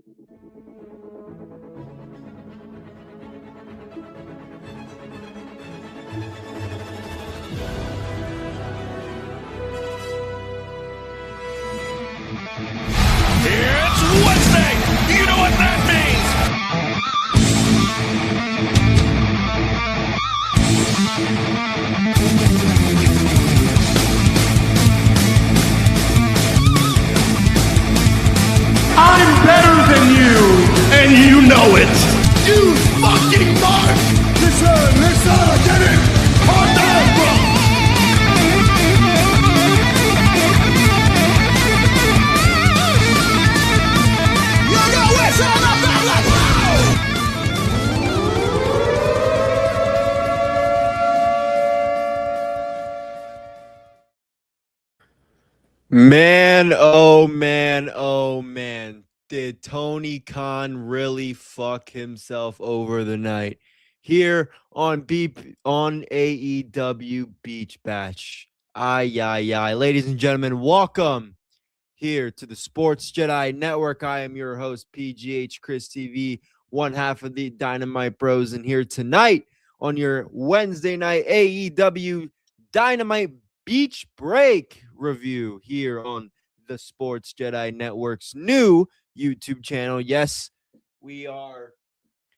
It's Wednesday! You know what that means! I'm better than you, and you know it! You fucking mark! Listen, get it! Calm down, bro! Man, oh man, oh man. Did Tony Khan really fuck himself over the night? Here on AEW Beach Bash. Ay. Ladies and gentlemen, welcome here to the Sports Jedi Network. I am your host, PGHChrisTV, one half of the Dynamite Bros. And here tonight on your Wednesday night AEW Dynamite Beach Break review here on the Sports Jedi Network's new YouTube channel. Yes, we are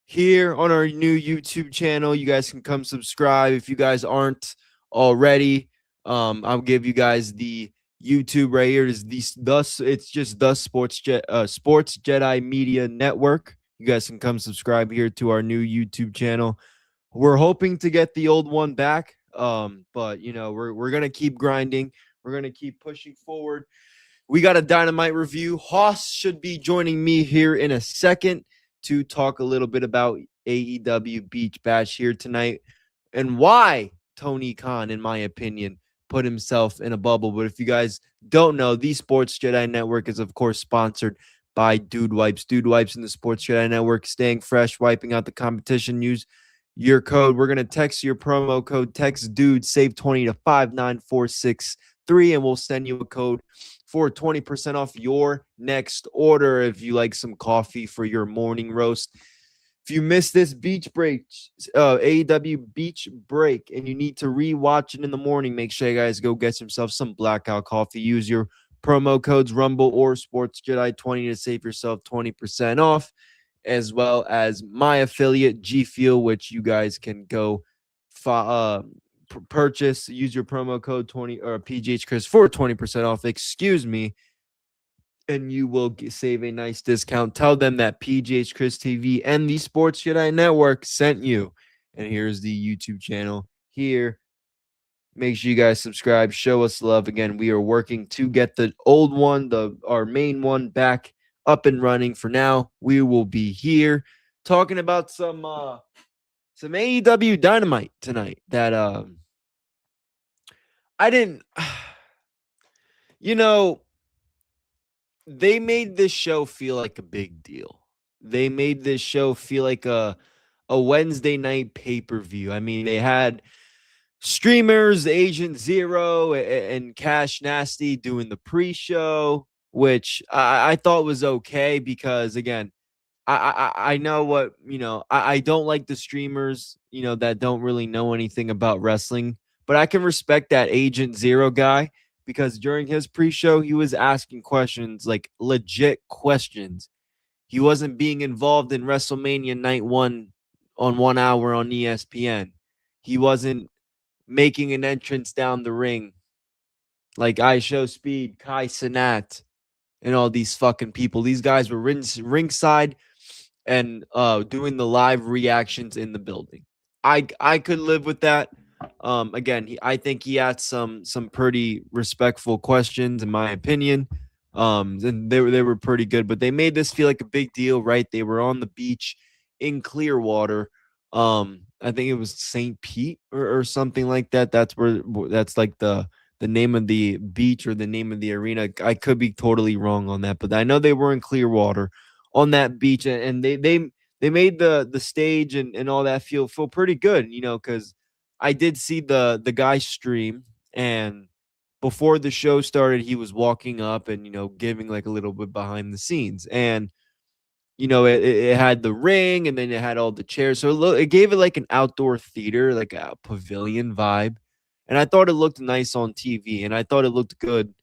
here on our new YouTube channel. You guys can come subscribe if you guys aren't already. I'll give you guys the YouTube right here. It's just the Sports Jedi Media Network. You guys can come subscribe here to our new YouTube channel. We're hoping to get the old one back. But you know, we're gonna keep grinding. We're gonna keep pushing forward. We got a Dynamite review. Hoss should be joining me here in a second to talk a little bit about AEW Beach Bash here tonight and why Tony Khan, in my opinion, put himself in a bubble. But if you guys don't know, the Sports Jedi Network is, of course, sponsored by Dude Wipes. Dude Wipes and the Sports Jedi Network, staying fresh, wiping out the competition. Use your code. We're going to text your promo code. Text DUDE, save 20 to 59463, and we'll send you a code for 20% off your next order if you like some coffee for your morning roast. If you missed this beach break, AEW Beach Break, and you need to rewatch it in the morning, make sure you guys go get yourself some Blackout coffee. Use your promo codes Rumble or Sports Jedi 20 to save yourself 20% off, as well as my affiliate G Fuel, which you guys can go purchase. Use your promo code 20 or PGHChris for 20% off. Excuse me. And you will save a nice discount. Tell them that PGHChrisTV and the Sports Jedi Network sent you. And here's the YouTube channel here. Make sure you guys subscribe. Show us love. Again, we are working to get the old one, our main one, back up and running. For now, we will be here talking about some AEW Dynamite tonight that I didn't, you know, they made this show feel like a big deal. They made this show feel like a Wednesday night pay-per-view. I mean, they had streamers, Agent Zero and Cash Nasty doing the pre-show, which I thought was okay because, again, I know what, I don't like the streamers, that don't really know anything about wrestling, but I can respect that Agent Zero guy because during his pre-show, he was asking questions, like legit questions. He wasn't being involved in WrestleMania Night 1 on 1 hour on ESPN. He wasn't making an entrance down the ring like I Show Speed, Kai Cenat, and all these fucking people. These guys were ringside and doing the live reactions in the building. I could live with that. Again, I think he asked some pretty respectful questions, in my opinion. And they were pretty good, but they made this feel like a big deal, right? They were on the beach in Clearwater. I think it was St. Pete or something like that. That's like the name of the beach or the name of the arena. I could be totally wrong on that, but I know they were in Clearwater on that beach, and they made the stage and all that feel pretty good, because I did see the guy stream, and before the show started, he was walking up and, giving like a little bit behind the scenes. And it had the ring, and then it had all the chairs. So it gave it like an outdoor theater, like a pavilion vibe. And I thought it looked nice on TV, and I thought it looked good,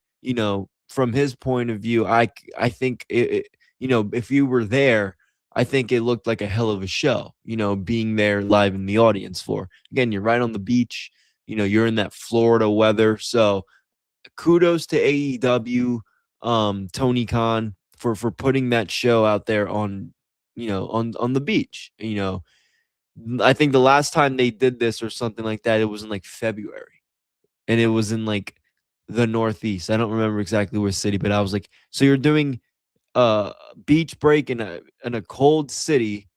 from his point of view. I think if you were there, I think it looked like a hell of a show, being there live in the audience for. Again, you're right on the beach, you're in that Florida weather. So kudos to AEW, Tony Khan for putting that show out there on the beach. I think the last time they did this or something like that, it was in like February, and it was in like the Northeast. I don't remember exactly which city, but I was like, so you're doing a beach break in a cold city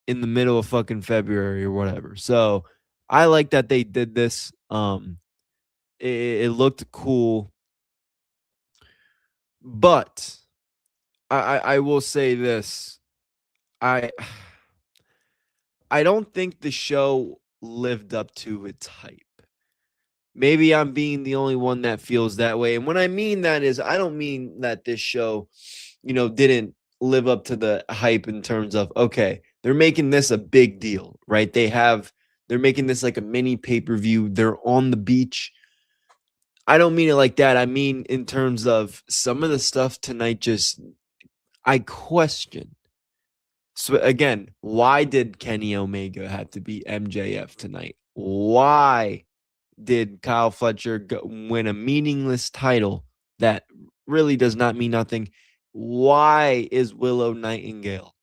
in the middle of fucking February or whatever. So I like that they did this. It looked cool. But I will say this. I I don't think the show lived up to its hype. Maybe I'm being the only one that feels that way. And when I mean that is, I don't mean that this show, didn't live up to the hype in terms of, okay, they're making this a big deal, right? They're making this like a mini pay-per-view. They're on the beach. I don't mean it like that. I mean in terms of some of the stuff tonight I question. So again, why did Kenny Omega have to beat MJF tonight? Why did Kyle Fletcher win a meaningless title that really does not mean nothing? Why is Willow Nightingale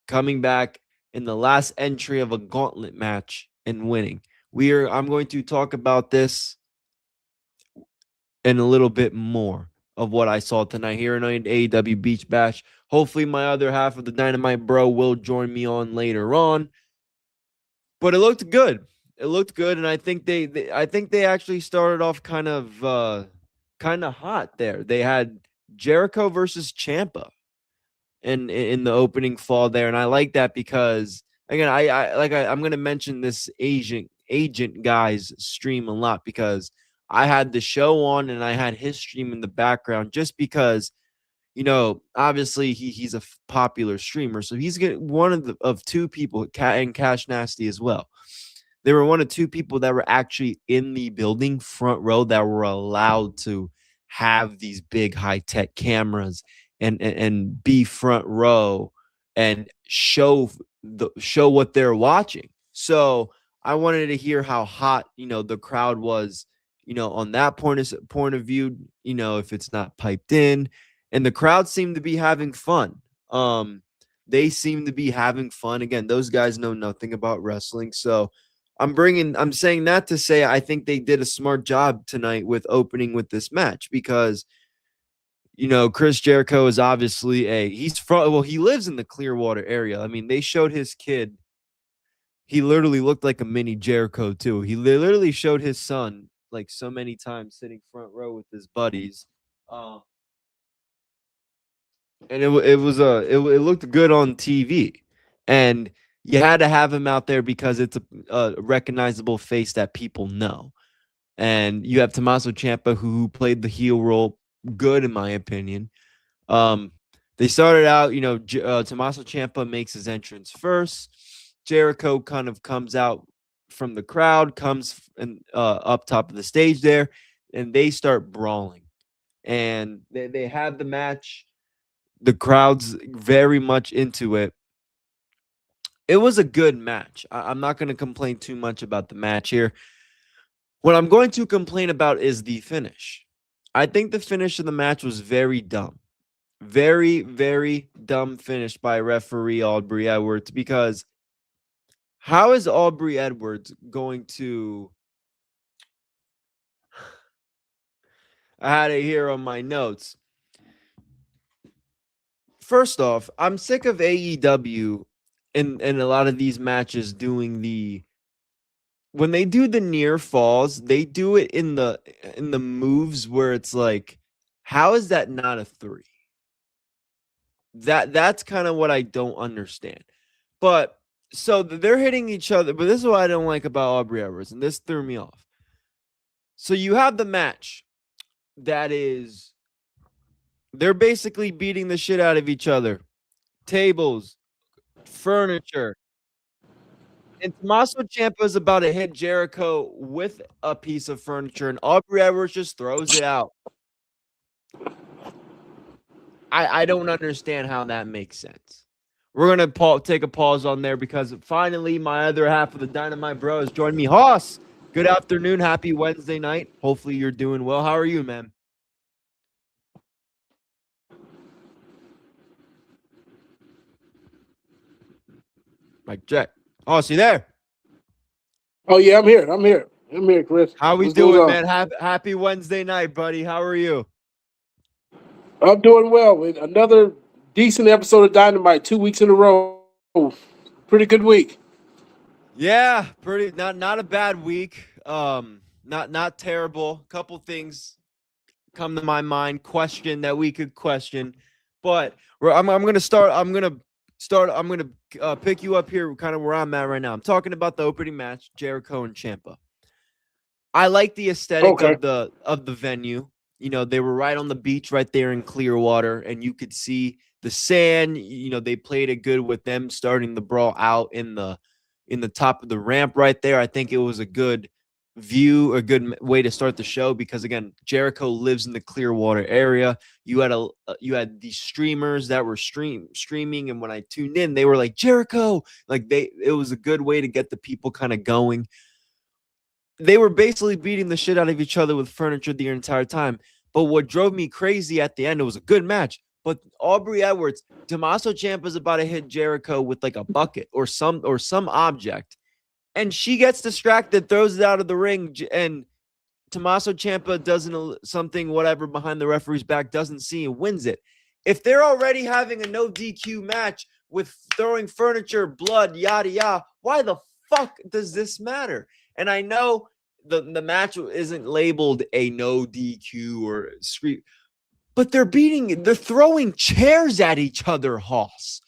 coming back in the last entry of a gauntlet match and winning? I'm going to talk about this and a little bit more of what I saw tonight here in AEW Beach Bash. Hopefully, my other half of the Dynamite Bro will join me on later on. But it looked good. It looked good, and I think they actually started off kind of hot there. They had Jericho versus Ciampa in the opening fall there, and I like that because again, I'm going to mention this agent guy's stream a lot because I had the show on and I had his stream in the background just because obviously he's a popular streamer, so he's one of two people, and Cash Nasty as well. They were one of two people that were actually in the building front row that were allowed to have these big high tech cameras and be front row and show what they're watching. So I wanted to hear how hot the crowd was, on that point of view. If it's not piped in, and the crowd seemed to be having fun. They seem to be having fun. Again, those guys know nothing about wrestling, so I'm saying that to say I think they did a smart job tonight with opening with this match because Chris Jericho is obviously he lives in the Clearwater area. I mean, they showed his kid. He literally looked like a mini Jericho too. He literally showed his son like so many times sitting front row with his buddies. And it looked good on TV. And you had to have him out there because it's a recognizable face that people know. And you have Tommaso Ciampa, who played the heel role good, in my opinion. They started out, Tommaso Ciampa makes his entrance first. Jericho kind of comes out from the crowd, comes up top of the stage there, and they start brawling. And they have the match. The crowd's very much into it. It was a good match. I'm not going to complain too much about the match here. What I'm going to complain about is the finish. I think the finish of the match was very dumb. Very, very dumb finish by referee Aubrey Edwards, because how is Aubrey Edwards going to... I had it here on my notes. First off, I'm sick of AEW and a lot of these matches doing when they do the near falls, they do it in the moves where it's like, how is that not a 3? That's kind of what I don't understand. But so they're hitting each other, but this is what I don't like about Aubrey Edwards, and this threw me off. So you have the match that is, they're basically beating the shit out of each other tables, furniture. And Tommaso Ciampa is about to hit Jericho with a piece of furniture, and Aubrey Edwards just throws it out. I don't understand how that makes sense. We're going to take a pause on there because finally my other half of the Dynamite Bro has joined me. Hoss, good afternoon. Happy Wednesday night. Hopefully you're doing well. How are you, man? Mike check. Hoss, you there? Oh yeah, I'm here. I'm here, Chris. How we What's going doing, on? man? Happy Wednesday night, buddy. How are you? I'm doing well. With another decent episode of Dynamite, 2 weeks in a row. Pretty good week. Yeah, pretty not a bad week. Not terrible. Couple things come to my mind. Question that we could question, but I'm gonna start. I'm gonna pick you up here, kind of where I'm at right now. I'm talking about the opening match, Jericho and Ciampa. I like the aesthetic Okay. of the venue. You know, they were right on the beach, right there in Clearwater, and you could see the sand. You know, they played it good with them starting the brawl out in the top of the ramp right there. I think it was a good view, a good way to start the show because again, Jericho lives in the Clearwater area. You had these streamers that were streaming, and when I tuned in, they were like Jericho, like it was a good way to get the people kind of going. They were basically beating the shit out of each other with furniture the entire time. But what drove me crazy at the end, it was a good match. But Aubrey Edwards, Tommaso Ciampa is about to hit Jericho with like a bucket or some object, and she gets distracted, throws it out of the ring, and Tommaso Ciampa does something whatever behind the referee's back, doesn't see and wins it. If they're already having a no DQ match with throwing furniture, blood, yada yada, why the fuck does this matter? And I know the match isn't labeled a no DQ or street, but they're throwing chairs at each other, Hoss.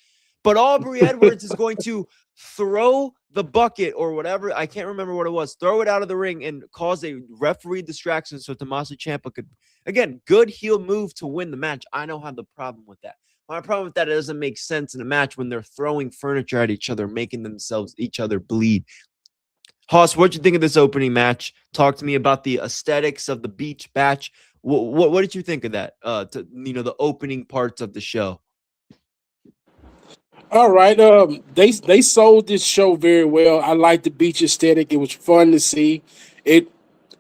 But Aubrey Edwards is going to throw the bucket or whatever. I can't remember what it was. Throw it out of the ring and cause a referee distraction so Tommaso Ciampa could, again, good heel move to win the match. I don't have the problem with that. My problem with that, it doesn't make sense in a match when they're throwing furniture at each other, making each other bleed. Hoss, what'd you think of this opening match? Talk to me about the aesthetics of the beach batch. What did you think of that? The opening parts of the show. All right. They sold this show very well. I like the beach aesthetic. It was fun to see. It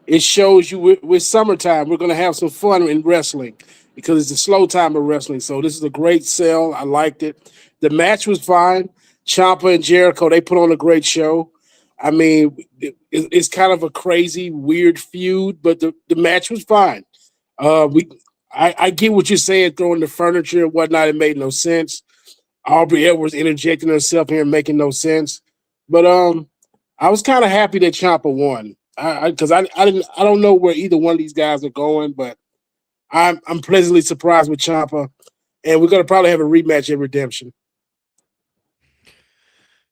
it shows you with summertime we're gonna have some fun in wrestling because it's a slow time of wrestling. So this is a great sell. I liked it. The match was fine. Ciampa and Jericho, they put on a great show. I mean, it's kind of a crazy, weird feud, but the match was fine. We I get what you're saying, throwing the furniture and whatnot. It made no sense. Aubrey Edwards interjecting herself here, making no sense. But I was kind of happy that Ciampa won. Because I don't know where either one of these guys are going, but I'm pleasantly surprised with Ciampa, and we're gonna probably have a rematch at Redemption.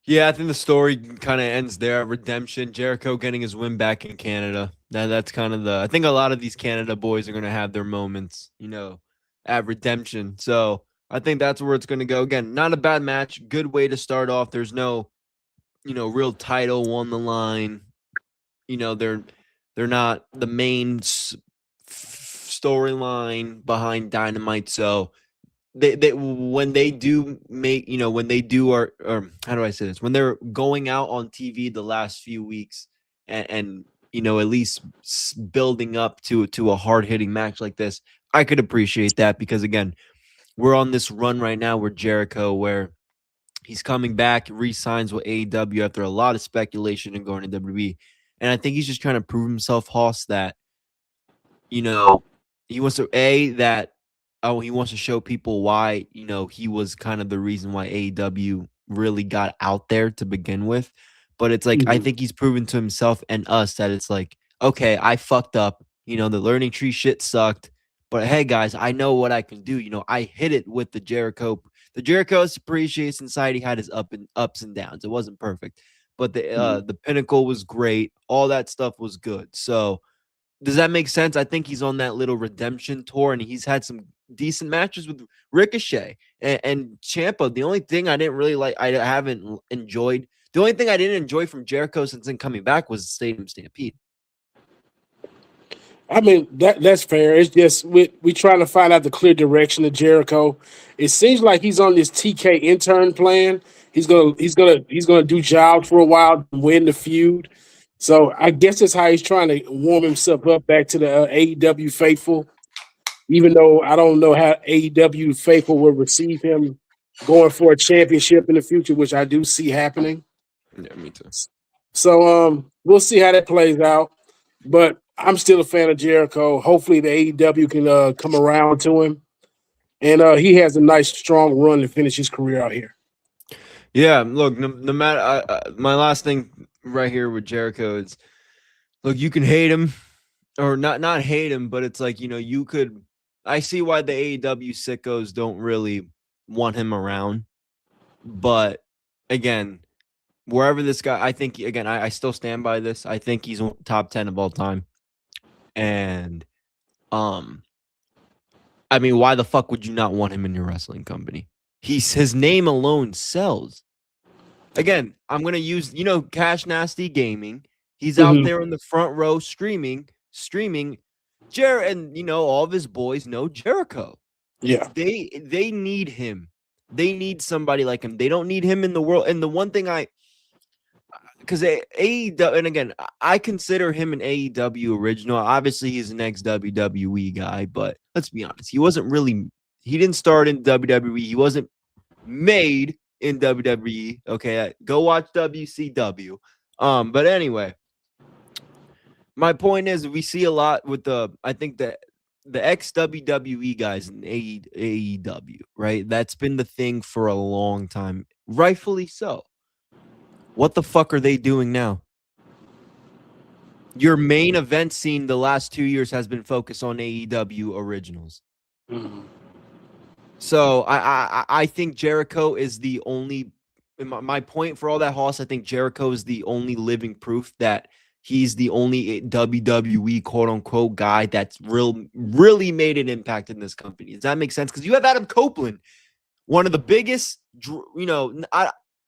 Yeah, I think the story kind of ends there at Redemption. Jericho getting his win back in Canada. That's kind of I think a lot of these Canada boys are going to have their moments, at Redemption. So I think that's where it's going to go. Again, not a bad match. Good way to start off. There's no, real title on the line. They're not the main storyline behind Dynamite. So they when they do make when they do or how do I say this, when they're going out on TV the last few weeks and at least building up to a hard-hitting match like this, I could appreciate that because again, we're on this run right now where he's coming back, re-signs with AEW after a lot of speculation and going to WWE, and I think he's just trying to prove himself, Hoss, that he wants to he wants to show people why, he was kind of the reason why AEW really got out there to begin with. But it's like, I think he's proven to himself and us that it's like, okay, I fucked up. The learning tree shit sucked. But hey, guys, I know what I can do. I hit it with the Jericho. The Jericho Appreciation Society had his ups and downs. It wasn't perfect. But the Pinnacle was great. All that stuff was good. So does that make sense? I think he's on that little redemption tour, and he's had some decent matches with Ricochet and Ciampa. The only thing I didn't really like, I haven't enjoyed. The only thing I didn't enjoy from Jericho since then coming back was the Stadium Stampede. I mean, that's fair. It's just we trying to find out the clear direction of Jericho. It seems like he's on this TK intern plan. He's gonna do jobs for a while, win the feud. So I guess that's how he's trying to warm himself up back to the AEW faithful. Even though I don't know how AEW faithful will receive him going for a championship in the future, which I do see happening. Yeah, me too. So we'll see how that plays out. But I'm still a fan of Jericho. Hopefully the AEW can come around to him. And he has a nice, strong run to finish his career out here. Yeah, look, no matter my last thing right here with Jericho is, look, you can hate him or not hate him, but it's like, you could. I see why the AEW sickos don't really want him around. But again, wherever this guy, I think, again, I still stand by this. I think he's top 10 of all time. And I mean, why the fuck would you not want him in your wrestling company? His name alone sells. Again, I'm gonna use, Cash Nasty Gaming. He's out there in the front row streaming. And all of his boys know Jericho. Yeah. They need him. They need somebody like him. They don't need him in the world. And the one thing because AEW, and again, I consider him an AEW original. Obviously, he's an ex-WWE guy, but let's be honest, he didn't start in WWE. He wasn't made in WWE. Okay, go watch WCW. But anyway, my point is, we see a lot with I think the ex-WWE guys in AEW, right? That's been the thing for a long time, rightfully so. What the fuck are they doing now? Your main event scene the last 2 years has been focused on AEW originals. Mm-hmm. So I think Jericho is the only. My point for all that, Hoss, I think Jericho is the only living proof that he's the only WWE quote unquote guy that's really made an impact in this company. Does that make sense? Because you have Adam Copeland, one of the biggest.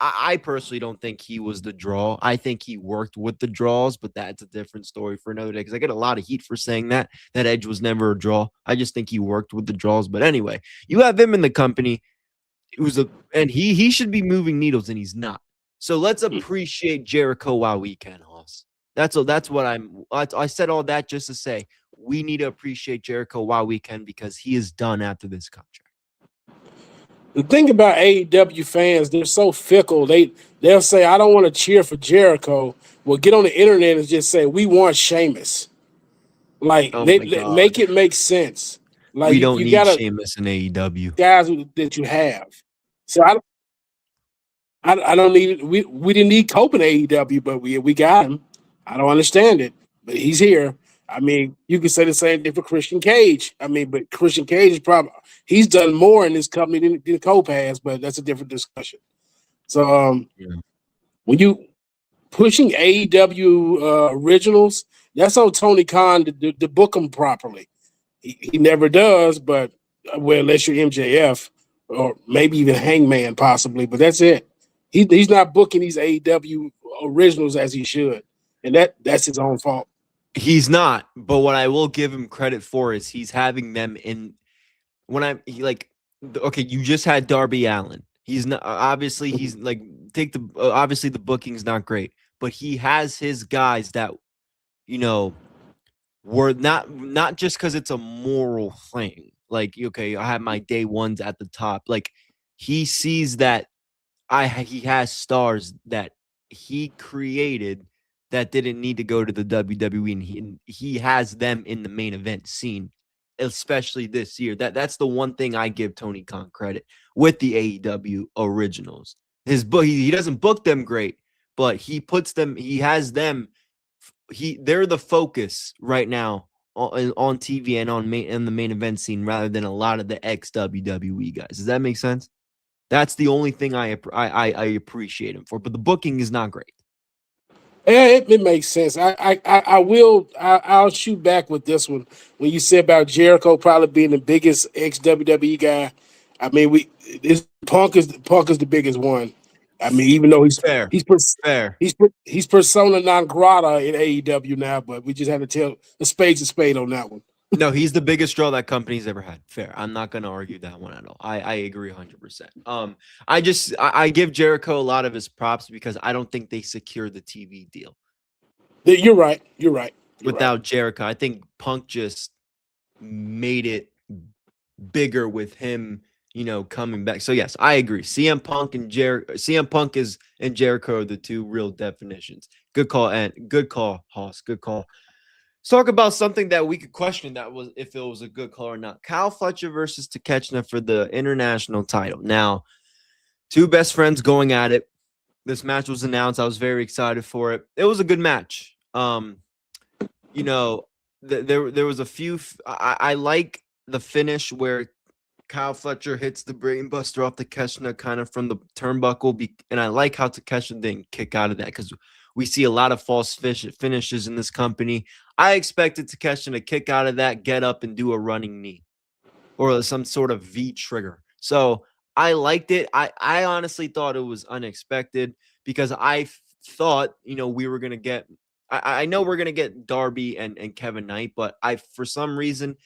I personally don't think he was the draw. I think he worked with the draws, but that's a different story for another day because I get a lot of heat for saying that Edge was never a draw. I just think he worked with the draws. But anyway, you have him in the company. And he should be moving needles, and he's not. So let's appreciate Jericho while we can, Hoss. That's what I said all that just to say we need to appreciate Jericho while we can because he is done after this contract. The thing about AEW fans, they're so fickle. They'll say, I don't want to cheer for Jericho. Well, get on the internet and just say, we want Sheamus. Like, make it make sense. Like, we don't need Sheamus in AEW. Guys that you have. So I don't need it. We didn't need Cope in AEW, but we got him. I don't understand it, but he's here. I mean, you can say the same thing for Christian Cage. I mean, but Christian Cage is he's done more in this company than Cope has, but that's a different discussion. So when you pushing AEW originals, that's on Tony Khan to book them properly. He never does, but unless you're MJF or maybe even Hangman possibly, but that's it. He's not booking these AEW originals as he should, and that's his own fault. He's not, but what I will give him credit for is he's having them in. You just had Darby Allin. He's not obviously he's like obviously the booking's not great, but he has his guys that were not just because it's a moral thing. Like, okay, I have my day ones at the top. Like, he sees that he has stars that he created that didn't need to go to the WWE, and he has them in the main event scene, especially this year. That's the one thing I give Tony Khan credit with the AEW originals. His book, he doesn't book them great, but he puts them. He has them. They're the focus right now on TV and in the main event scene rather than a lot of the ex WWE guys. Does that make sense? That's the only thing I appreciate him for. But the booking is not great. Yeah, it makes sense. I'll shoot back with this one. When you said about Jericho probably being the biggest ex WWE guy, I mean Punk is the biggest one. I mean, even though Fair, he's pers- fair. he's persona non grata in AEW now, but we just have to tell the spade's a spade on that one. No, he's the biggest draw that company's ever had. Fair. I'm not going to argue that one at all. I agree 100%. I give Jericho a lot of his props because I don't think they secured the TV deal You're right. You're right. without Jericho. I think Punk just made it bigger with him, coming back. So yes, I agree. CM Punk and Jericho are the two real definitions. Good call, Hoss. Good call. Let's talk about something that we could question that was if it was a good call or not. Kyle Fletcher versus Thekla for the international title. Now, two best friends going at it. This match was announced. I was very excited for it. It was a good match. There was a few. I like the finish where Kyle Fletcher hits the brainbuster off Thekla kind of from the turnbuckle, and I like how Thekla didn't kick out of that because we see a lot of false finishes in this company. I expected Thekla to kick out of that, get up, and do a running knee or some sort of V trigger. So I liked it. I honestly thought it was unexpected because I thought, we were going to get – I know we're going to get Darby and Kevin Knight, but for some reason,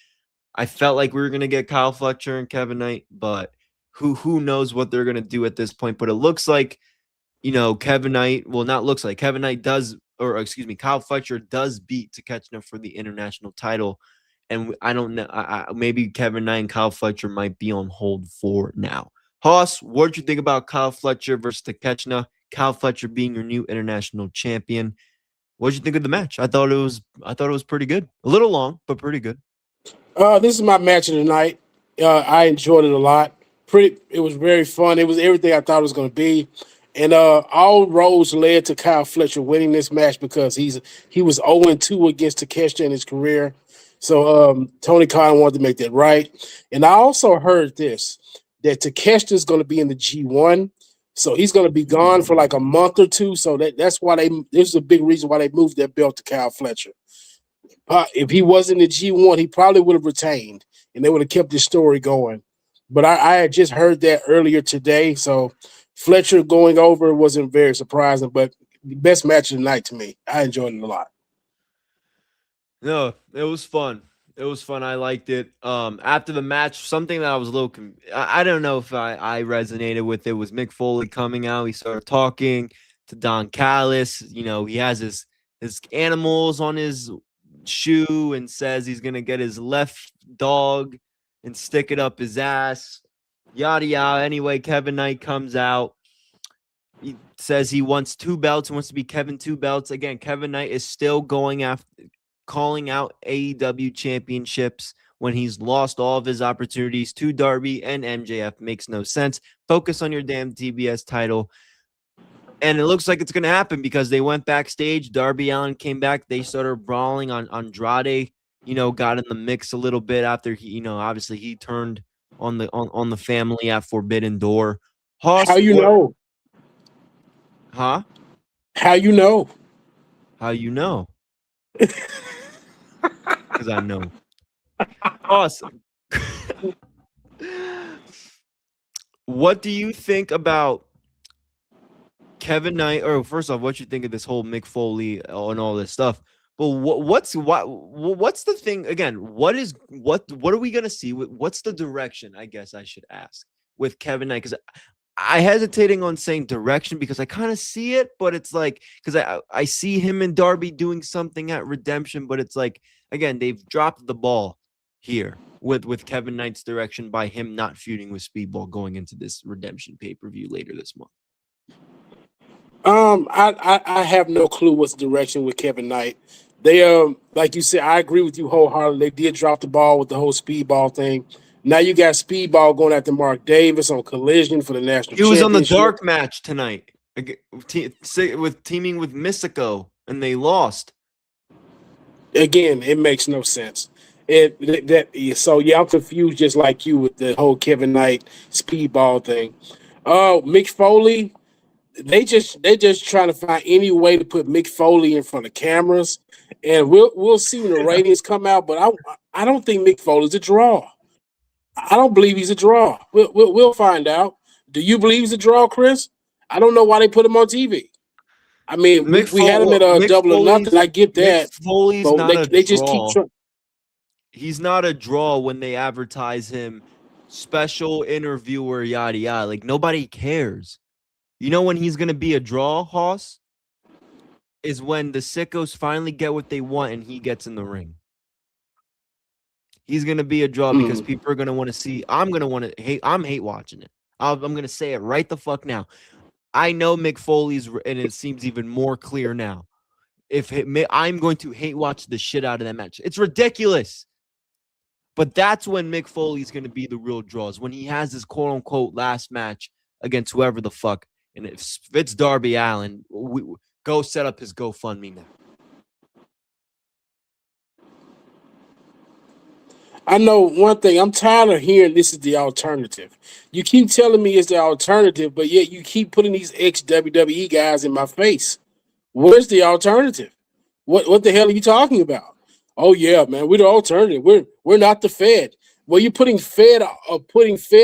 I felt like we were going to get Kyle Fletcher and Kevin Knight, but who knows what they're going to do at this point. But it looks like – Kevin Knight, Kevin Knight Kyle Fletcher does beat Thekla for the international title. And I don't know, maybe Kevin Knight and Kyle Fletcher might be on hold for now. Hoss, what did you think about Kyle Fletcher versus Thekla? Kyle Fletcher being your new international champion. What did you think of the match? I thought it was pretty good. A little long, but pretty good. This is my match of the night. I enjoyed it a lot. It was very fun. It was everything I thought it was going to be. And all roads led to Kyle Fletcher winning this match because he was 0-2 against Thekla in his career. So Tony Khan wanted to make that right. And I also heard that Thekla is going to be in the G1. So he's going to be gone for like a month or two. So that's why this is a big reason why they moved that belt to Kyle Fletcher. If he was in the G1, he probably would have retained and they would have kept this story going. But I had just heard that earlier today. So Fletcher going over wasn't very surprising, but the best match of the night to me. I enjoyed it a lot. No, it was fun. It was fun. I liked it. After the match, something that I was a little I don't know if I resonated with it was Mick Foley coming out. He started talking to Don Callis. He has his animals on his shoe and says he's gonna get his left dog and stick it up his ass. Yada yada. Anyway, Kevin Knight comes out. He says he wants 2 belts, wants to be Kevin 2 belts. Again, Kevin Knight is still going after calling out AEW championships when he's lost all of his opportunities to Darby and MJF. Makes no sense. Focus on your damn TBS title. And it looks like it's going to happen because they went backstage. Darby Allin came back. They started brawling on Andrade, got in the mix a little bit after he, obviously he turned on the family at Forbidden Door. Hoss, how you know? Huh? How you know? How you know? Because I know. Awesome. What do you think about Kevin Knight? Or first off, what you think of this whole Mick Foley and all this stuff? But what's the thing again? What are we gonna see? What's the direction? I guess I should ask with Kevin Knight because I hesitating on saying direction because I kind of see it, but it's like because I see him and Darby doing something at Redemption, but it's like again they've dropped the ball here with Kevin Knight's direction by him not feuding with Speedball going into this Redemption pay-per-view later this month. I have no clue what's the direction with Kevin Knight. They like you said, I agree with you wholeheartedly. They did drop the ball with the whole Speedball thing. Now you got Speedball going after Mark Davis on Collision for the national championship. He was on the dark match tonight with teaming with Mystico, and they lost. Again, it makes no sense. So I'm confused just like you with the whole Kevin Knight Speedball thing. Mick Foley, they just trying to find any way to put Mick Foley in front of cameras, and we'll see when the ratings come out. But I don't think Mick Foley's a draw. I don't believe he's a draw. We'll find out. Do you believe he's a draw, Chris? I don't know why they put him on TV. I mean, we had him at a Double or Nothing. I get that. Mick Foley's but not a they just keep draw. trying. He's not a draw when they advertise him special interviewer, yada yada. Like, nobody cares. You know when he's gonna be a draw, Hoss? Is when the sickos finally get what they want and he gets in the ring. He's gonna be a draw because people are gonna want to see. I'm gonna want to hate. I'm hate watching it. I'm gonna say it right the fuck now. I know Mick Foley's, and it seems even more clear now. I'm going to hate watch the shit out of that match. It's ridiculous. But that's when Mick Foley's going to be the real draws, when he has his quote-unquote last match against whoever the fuck. And if it's Darby Allin, go set up his GoFundMe now. I know one thing. I'm tired of hearing this is the alternative. You keep telling me it's the alternative, but yet you keep putting these ex-WWE guys in my face. Where's the alternative? What the hell are you talking about? Oh yeah, man, we're the alternative. We're not the Fed. Well, you're putting Fed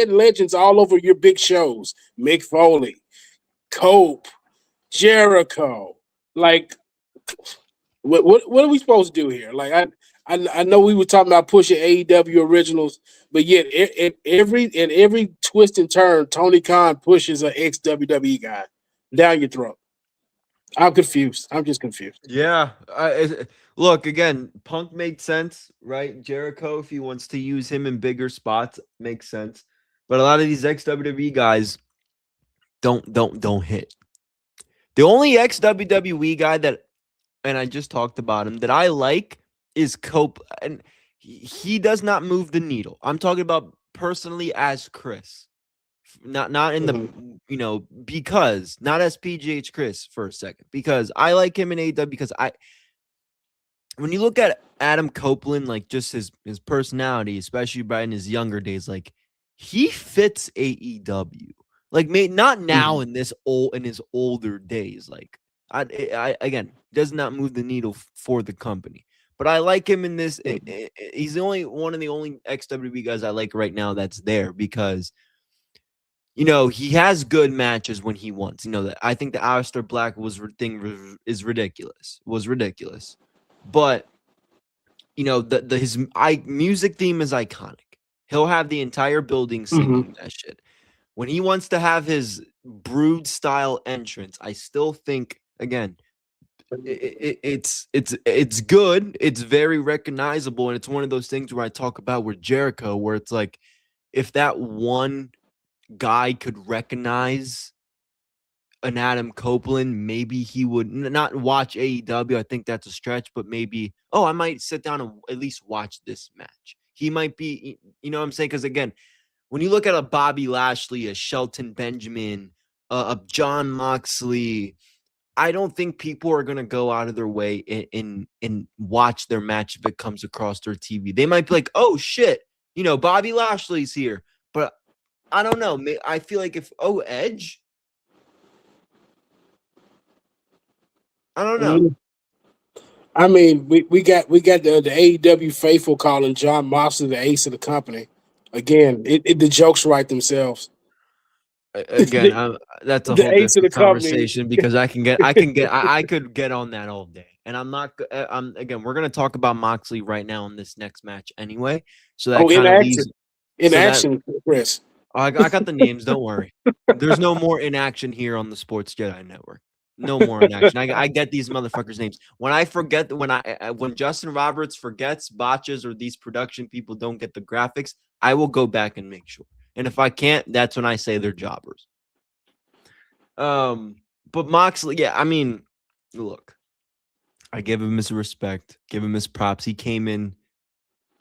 legends all over your big shows. Mick Foley, Cope, Jericho. Like, what are we supposed to do here? Like, I know we were talking about pushing AEW originals, but yet in every twist and turn, Tony Khan pushes an ex-WWE guy down your throat. I'm confused. I'm just confused. Yeah. Look, again, Punk made sense, right? Jericho, if he wants to use him in bigger spots, makes sense. But a lot of these ex-WWE guys don't hit. The only ex-WWE guy that, and I just talked about him, that I like is Cope, and he does not move the needle. I'm talking about personally as Chris. Not in the, because not as PGH Chris for a second, because I like him in AEW because when you look at Adam Copeland, like just his personality, especially in his younger days, like he fits AEW. Like not now in his older days. Like I again does not move the needle for the company. But I like him in this. He's the only one of the only ex-WWE guys I like right now that's there because he has good matches when he wants. That I think the Aleister Black is ridiculous. Was ridiculous. But his music theme is iconic. He'll have the entire building singing that shit. When he wants to have his Brood style entrance, I still think again it's good. It's very recognizable, and it's one of those things where I talk about with Jericho, where it's like if that one guy could recognize an Adam Copeland, maybe he would not watch AEW. I think that's a stretch, but maybe, I might sit down and at least watch this match. He might be, what I'm saying? Because again, when you look at a Bobby Lashley, a Shelton Benjamin, a John Moxley, I don't think people are going to go out of their way and watch their match if it comes across their TV. They might be like, oh shit, Bobby Lashley's here. But I don't know. I feel like Edge, I don't know. I mean, we got the AEW faithful calling John Moxley the ace of the company. Again, the jokes write themselves. Again, that's a whole different conversation because I could get on that all day. And I'm not. Again, we're gonna talk about Moxley right now in this next match anyway. So that kind of leaves action, Chris. I got the names. Don't worry. There's no more inaction here on the Sports Jedi Network. No more inaction. I get these motherfuckers' names. When I forget, when Justin Roberts forgets, botches, or these production people don't get the graphics, I will go back and make sure. And if I can't, that's when I say they're jobbers. But Moxley, yeah, I mean, look, I give him his respect, give him his props. He came in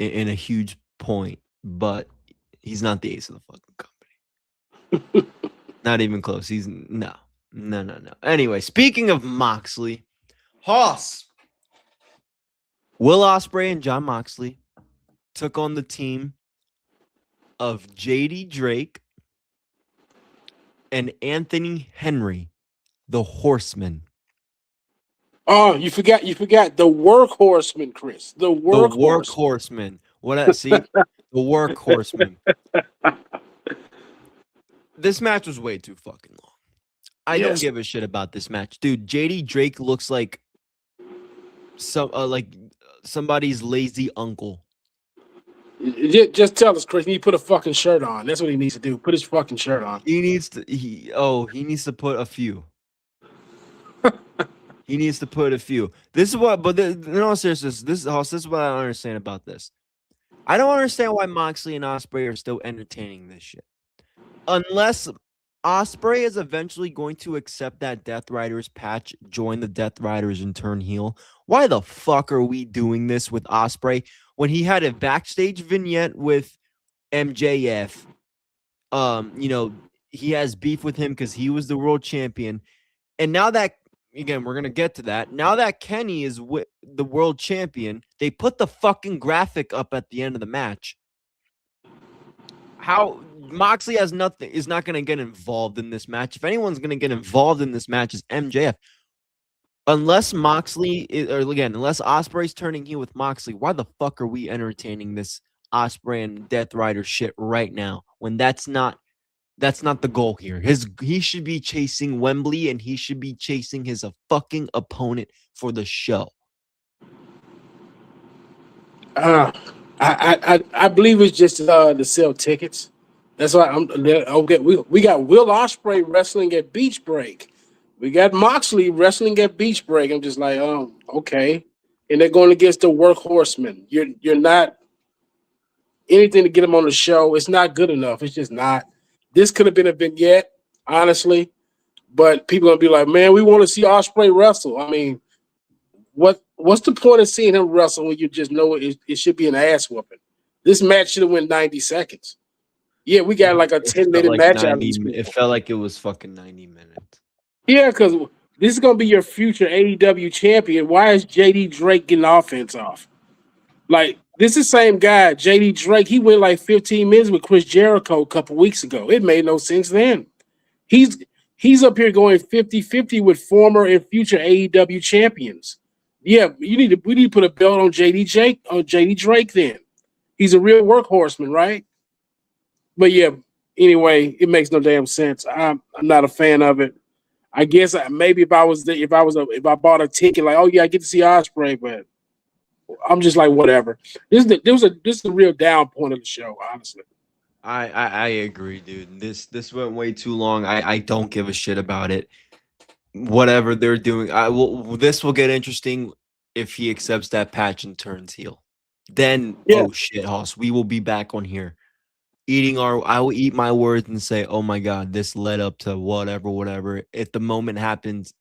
a huge point, but he's not the ace of the fucking company. Not even close. He's no. Anyway, speaking of Moxley, Hoss, Will Ospreay and Jon Moxley took on the team of JD Drake and Anthony Henry the Horsemen. Oh, you forgot the workhorseman, Chris. The The workhorse. Workhorsemen. What I see? The Workhorsemen. This match was way too fucking long. I don't give a shit about this match, dude. JD Drake looks like somebody's lazy uncle. Just tell us, Chris. He need to put a fucking shirt on. That's what he needs to do. Put his fucking shirt on. He needs to. He needs to put a few. He needs to put a few. This is what. But in all seriousness, this is what I don't understand about this. I don't understand why Moxley and Ospreay are still entertaining this shit. Unless Ospreay is eventually going to accept that Death Riders patch, join the Death Riders, and turn heel. Why the fuck are we doing this with Ospreay when he had a backstage vignette with MJF? He has beef with him because he was the world champion, and now that again we're gonna get to that. Now that Kenny is the world champion, they put the fucking graphic up at the end of the match. How Moxley is not going to get involved in this match. If anyone's going to get involved in this match, is MJF. Unless Ospreay's turning heel with Moxley, why the fuck are we entertaining this Ospreay and Death Rider shit right now when that's not the goal here? He should be chasing Wembley and he should be chasing his fucking opponent for the show. I believe it's just to sell tickets. That's why I'm okay. We got Will Ospreay wrestling at Beach Break. We got Moxley wrestling at Beach Break. I'm just like, okay. And they're going against the Workhorsemen. You're not anything to get them on the show. It's not good enough. It's just not. This could have been a vignette, honestly. But people are gonna be like, man, we want to see Ospreay wrestle. I mean, what's the point of seeing him wrestle when you just know it should be an ass whooping? This match should have went 90 seconds. Yeah, we got like a 10-minute match out of this. It felt like it was fucking 90 minutes. Yeah, because this is going to be your future AEW champion. Why is JD Drake getting offense off? Like, this is the same guy, JD Drake. He went like 15 minutes with Chris Jericho a couple weeks ago. It made no sense then. He's up here going 50-50 with former and future AEW champions. Yeah, we need to put a belt on JD Drake then. He's a real workhorseman, right? But yeah, anyway, it makes no damn sense. I'm not a fan of it. I guess maybe if I bought a ticket, like, oh yeah, I get to see Ospreay, but I'm just like, whatever. This is the real down point of the show, honestly. I agree, dude. This went way too long. I don't give a shit about it. Whatever they're doing, this will get interesting if he accepts that patch and turns heel. Then, oh shit, Hoss, we will be back on here. I will eat my words and say, oh my God, this led up to whatever. If the moment happens,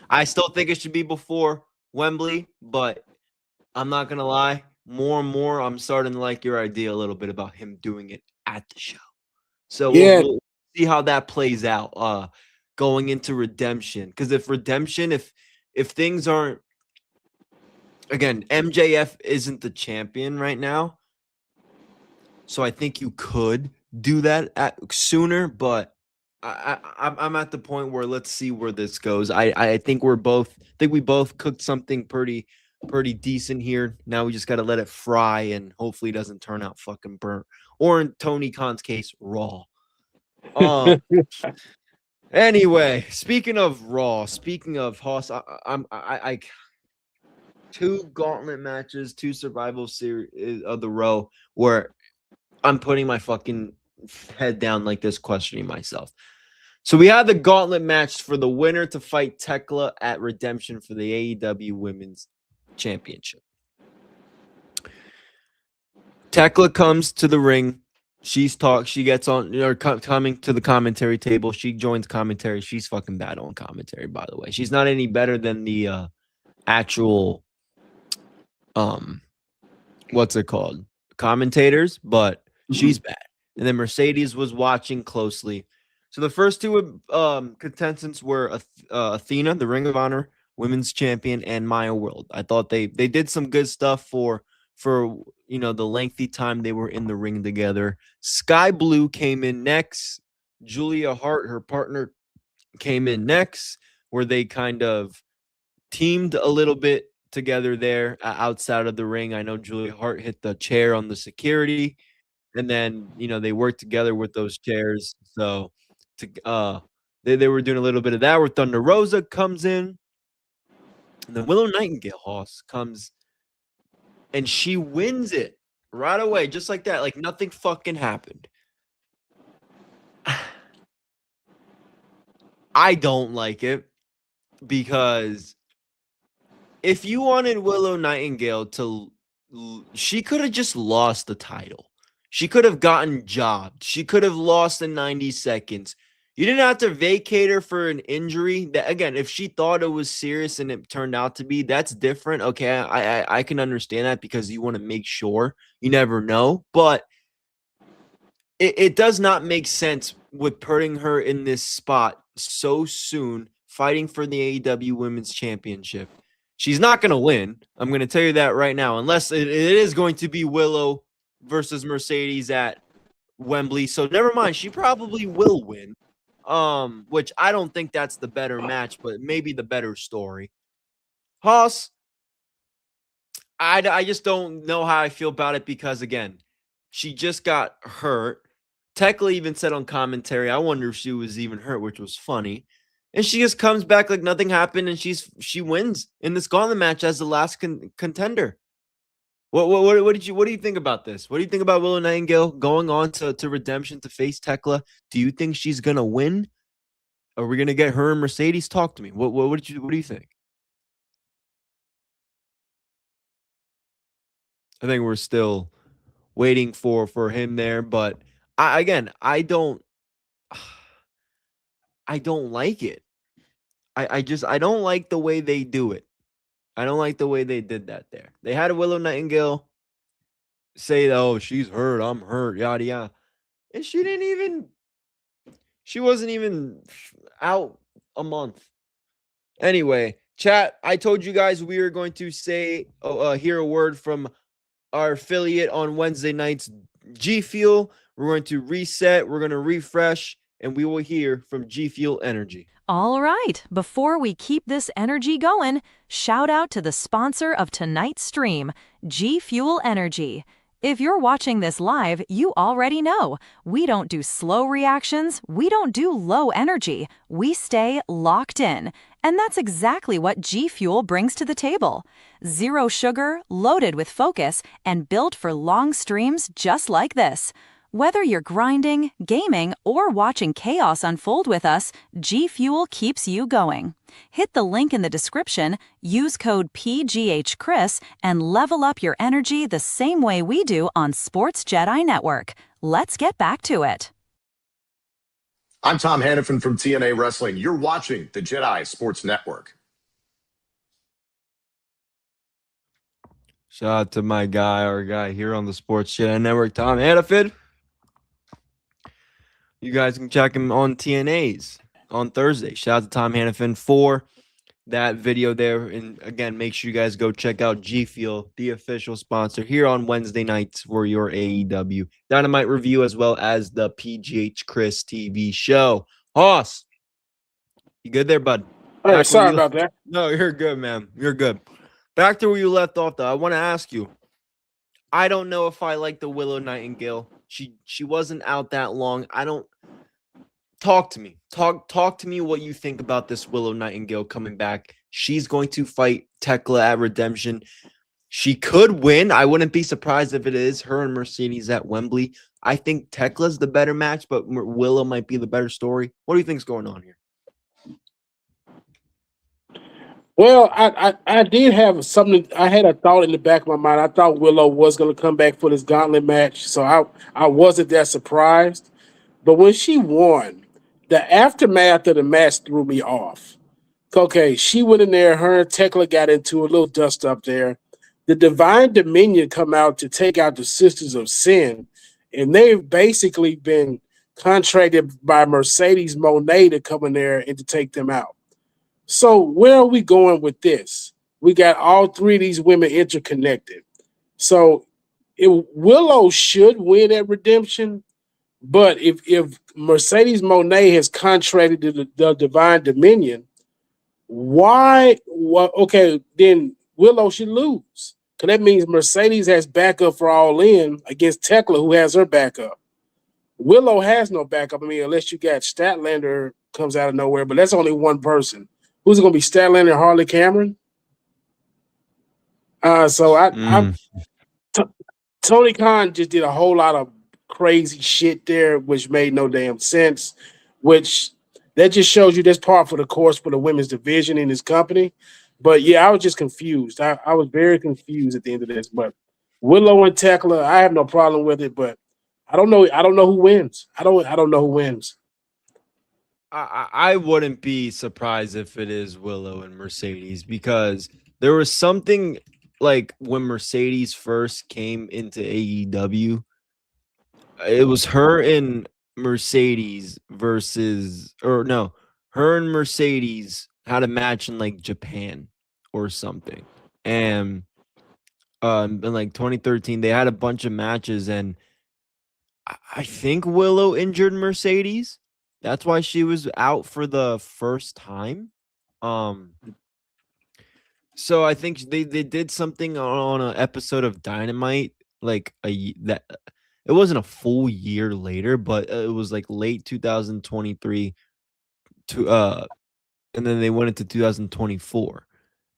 I still think it should be before Wembley, but I'm not going to lie. More and more, I'm starting to like your idea a little bit about him doing it at the show. So we'll see how that plays out going into Redemption. Because if things aren't, again, MJF isn't the champion right now. So I think you could do that sooner, but I'm at the point where let's see where this goes. I think we both cooked something pretty decent here. Now we just got to let it fry and hopefully it doesn't turn out fucking burnt. Or in Tony Khan's case, raw. Anyway, speaking of raw, speaking of Hoss, I 2 gauntlet matches, 2 survival series of the row where I'm putting my fucking head down like this, questioning myself. So we had the gauntlet match for the winner to fight Thekla at Redemption for the AEW Women's Championship. Thekla comes to the ring. She gets on, coming to the commentary table. She joins commentary. She's fucking bad on commentary, by the way. She's not any better than the actual, what's it called? Commentators, but she's bad. And then Mercedes was watching closely. So the first 2 contestants were Athena, the Ring of Honor Women's Champion, and Maya World. I thought they did some good stuff for the lengthy time they were in the ring together. Sky Blue came in next. Julia Hart, her partner, came in next, where they kind of teamed a little bit together there outside of the ring. I know Julia Hart hit the chair on the security, and then they worked together with those chairs. So they were doing a little bit of that, where Thunder Rosa comes in, and then Willow Nightingale Hoss comes, and she wins it right away, just like that, like nothing fucking happened. I don't like it, because if you wanted Willow Nightingale she could have just lost the title. She could have gotten jobbed. She could have lost in 90 seconds. You didn't have to vacate her for an injury. That, again, if she thought it was serious and it turned out to be, that's different. Okay, I can understand that, because you want to make sure. You never know. But it does not make sense with putting her in this spot so soon, fighting for the AEW Women's Championship. She's not going to win. I'm going to tell you that right now, unless it is going to be Willow versus Mercedes at Wembley. So never mind. She probably will win, which I don't think that's the better match, but maybe the better story. Hoss, I just don't know how I feel about it, because, again, she just got hurt. Thekla even said on commentary, I wonder if she was even hurt, which was funny. And she just comes back like nothing happened, and she wins in this Gauntlet match as the last contender. What do you think about this? What do you think about Willow Nightingale going on to Redemption to face Thekla? Do you think she's gonna win? Are we gonna get her and Mercedes? Talk to me. What do you think? I think we're still waiting for him there, but I don't like it. I don't like the way they do it. I don't like the way they did that there. They had a Willow Nightingale say, "Oh, she's hurt, I'm hurt, yada yada," and she wasn't even out a month. Anyway, chat, I told you guys we were going to hear a word from our affiliate on Wednesday nights, G Fuel. We're going to reset, we're going to refresh, and we will hear from G Fuel Energy. All right, before we keep this energy going, shout out to the sponsor of tonight's stream, G Fuel Energy. If you're watching this live, you already know. We don't do slow reactions, we don't do low energy, we stay locked in. And that's exactly what G Fuel brings to the table. Zero sugar, loaded with focus, and built for long streams just like this. Whether you're grinding, gaming, or watching chaos unfold with us, G Fuel keeps you going. Hit the link in the description, use code PGHChris, and level up your energy the same way we do on Sports Jedi Network. Let's get back to it. I'm Tom Hannafin from TNA Wrestling. You're watching the Jedi Sports Network. Shout out to our guy here on the Sports Jedi Network, Tom Hannafin. You guys can check him on TNA's on Thursday. Shout out to Tom Hannafin for that video there. And again, make sure you guys go check out G Fuel, the official sponsor here on Wednesday nights for your AEW Dynamite review, as well as the PGHChrisTV show. Hoss, you good there, bud? All right, sorry about that. No, you're good, man. You're good. Back to where you left off, though. I want to ask you. I don't know if I like the Willow Nightingale. She wasn't out that long. Talk to me. Talk to me what you think about this Willow Nightingale coming back. She's going to fight Thekla at Redemption. She could win. I wouldn't be surprised if it is her and Mercedes at Wembley. I think Tekla's the better match, but Willow might be the better story. What do you think's going on here? Well, I did have something. I had a thought in the back of my mind. I thought Willow was going to come back for this Gauntlet match, so I wasn't that surprised. But when she won, the aftermath of the match threw me off. Okay, she went in there. Her and Thekla got into a little dust up there. The Divine Dominion come out to take out the Sisters of Sin, and they've basically been contracted by Mercedes Moné to come in there and to take them out. So where are we going with this? We got all three of these women interconnected. So Willow should win at Redemption, But if Mercedes Moné has contracted to the Divine Dominion, why? Okay, then Willow should lose. Because that means Mercedes has backup for All In against Thekla, who has her backup. Willow has no backup. I mean, unless you got Statlander comes out of nowhere, but that's only one person. Who's it going to be? Statlander and Harley Cameron? Tony Khan just did a whole lot of crazy shit there, which made no damn sense. Which that just shows you that's par for the course for the women's division in his company. But yeah, I was just confused. I was very confused at the end of this. But Willow and Thekla, I have no problem with it, but I don't know. I don't know who wins. I don't know who wins. I wouldn't be surprised if it is Willow and Mercedes, because there was something like when Mercedes first came into AEW, it was her and Mercedes versus, or no, her and Mercedes had a match in like Japan or something. And in like 2013, they had a bunch of matches, and I think Willow injured Mercedes. That's why she was out for the first time. So I think they did something on an episode of Dynamite, like that. It wasn't a full year later, but it was like late 2023 to and then they went into 2024.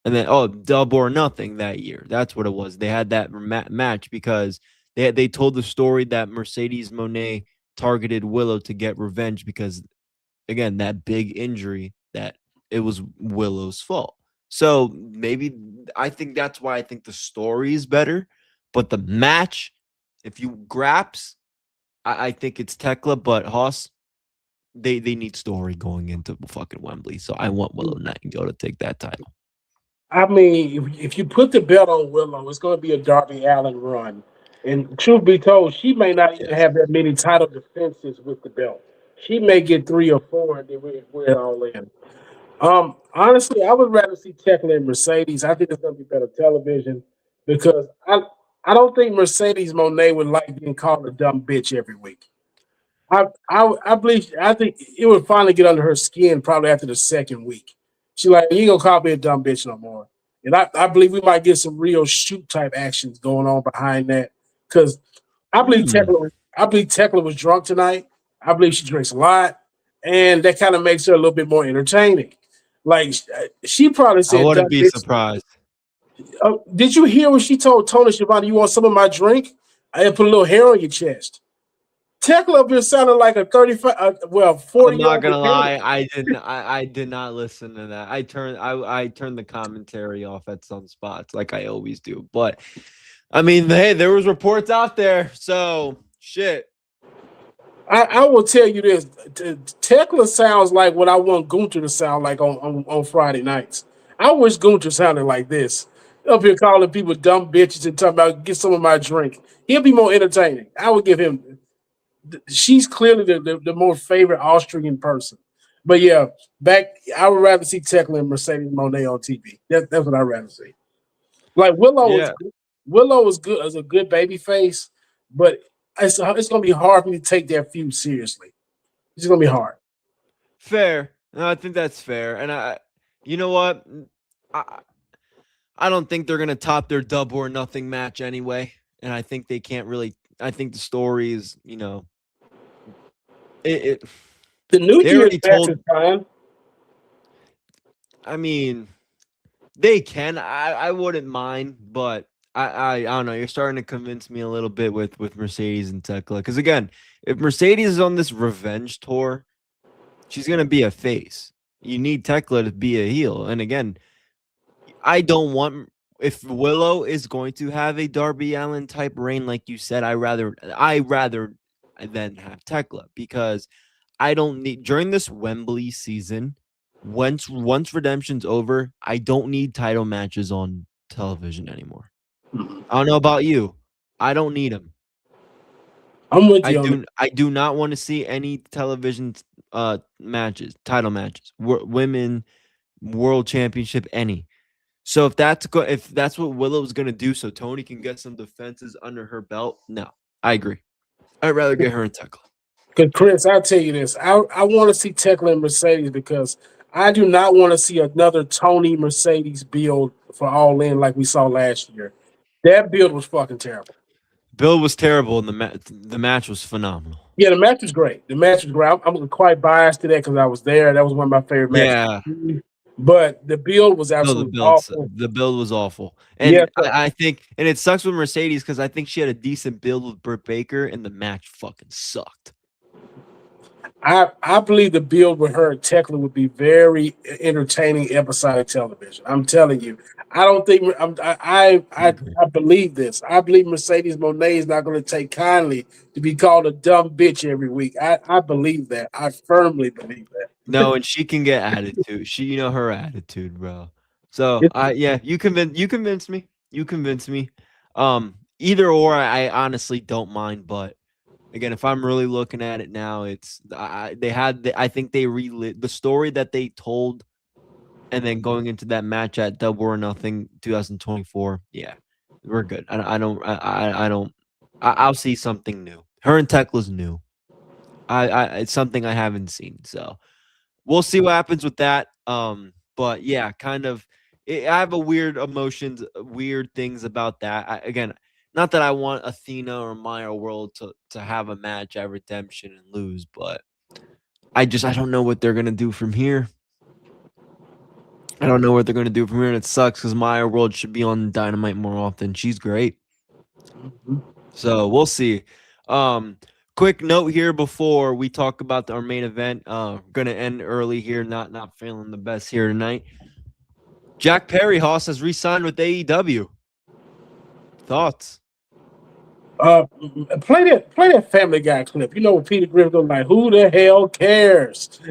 And then Double or Nothing that year. That's what it was. They had that match because they told the story that Mercedes Moné targeted Willow to get revenge because, again, that big injury, that it was Willow's fault. So maybe I think that's why I think the story is better. But the match, if you graps, I think it's Thekla. But Hoss, they need story going into fucking Wembley. So I want Willow Nightingale to take that title. I mean, if you put the belt on Willow, it's going to be a Darby Allin run. And truth be told, she may not even have that many title defenses with the belt. She may get 3 or 4 and then we're it all in. Honestly, I would rather see Thekla and Mercedes. I think it's going to be better television because I don't think Mercedes Moné would like being called a dumb bitch every week. I believe I think it would finally get under her skin probably after the second week. She like, you ain't gonna call me a dumb bitch no more. And I believe we might get some real shoot type actions going on behind that. Because I believe Thekla was drunk tonight. I believe she drinks a lot. And that kind of makes her a little bit more entertaining. Like she probably said, I wouldn't be surprised. Did you hear what she told Tony Schiavone? You want some of my drink? I put a little hair on your chest. Thekla up here sounded like a 35, 40. I'm not gonna lie, I did not listen to that. I turned the commentary off at some spots, like I always do. But I mean, hey, there was reports out there, so shit. I will tell you this: Thekla sounds like what I want Gunther to sound like on Friday nights. I wish Gunther sounded like this. Up here calling people dumb bitches and talking about get some of my drink. He'll be more entertaining. I would give him. She's clearly the more favorite Austrian person. But yeah, I would rather see Thekla and Mercedes Moné on TV. That's what I'd rather see. Like Willow is good as a good baby face, but it's gonna be hard for me to take that feud seriously. It's gonna be hard. Fair. No, I think that's fair. And you know what? I don't think they're gonna top their Double or Nothing match anyway. And I think they can't really. I think the story is, the New Year's match is fine. I mean, they can. I wouldn't mind, but I don't know. You're starting to convince me a little bit with Mercedes and Thekla. Because again, if Mercedes is on this revenge tour, she's gonna be a face. You need Thekla to be a heel. And again, I don't want. If Willow is going to have a Darby Allin type reign, like you said, I rather than have Thekla, because I don't need during this Wembley season. Once Redemption's over, I don't need title matches on television anymore. I don't know about you. I don't need them. I'm with you. I do not want to see any television matches, title matches, women, World Championship, any. So if that's what Willow's gonna do, so Tony can get some defenses under her belt, no, I agree. I'd rather get her in Thekla. Because Chris, I'll tell you this. I want to see Thekla and Mercedes because I do not want to see another Tony Mercedes build for All In like we saw last year. That build was fucking terrible. Bill was terrible, and the match was phenomenal. Yeah, the match was great. The match was great. I'm quite biased to that because I was there. That was one of my favorite matches. Yeah. But the build was No, absolutely awful. the build was awful. And Yeah, I think, and it sucks with Mercedes because I think she had a decent build with Britt Baker, and the match fucking sucked. I believe the build with her and Thekla would be very entertaining episodic television. I'm telling you. I don't think I believe this. I believe Mercedes Moné is not going to take kindly to be called a dumb bitch every week. I believe that. I firmly believe that. No, and she can get attitude. She, her attitude, bro. So yeah, you convinced me. You convinced me. Either or, I honestly don't mind, but again, if I'm really looking at it now, it's I think they relit the story that they told, and then going into that match at Double or Nothing 2024. Yeah, we're good. I'll see something new. Her and Tekla's new. It's something I haven't seen, so we'll see what happens with that. But yeah, kind of. I have a weird emotions, weird things about that. Again, not that I want Athena or Maya World to have a match at Redemption and lose, but I don't know what they're gonna do from here. I don't know what they're gonna do from here, and it sucks because Maya World should be on Dynamite more often. She's great. So we'll see. Quick note here before we talk about our main event. Gonna end early here, not feeling the best here tonight. Jack Perry Hoss has re-signed with AEW. Thoughts? Play that Family Guy clip. You know, when Peter Griffin was like, "Who the hell cares?"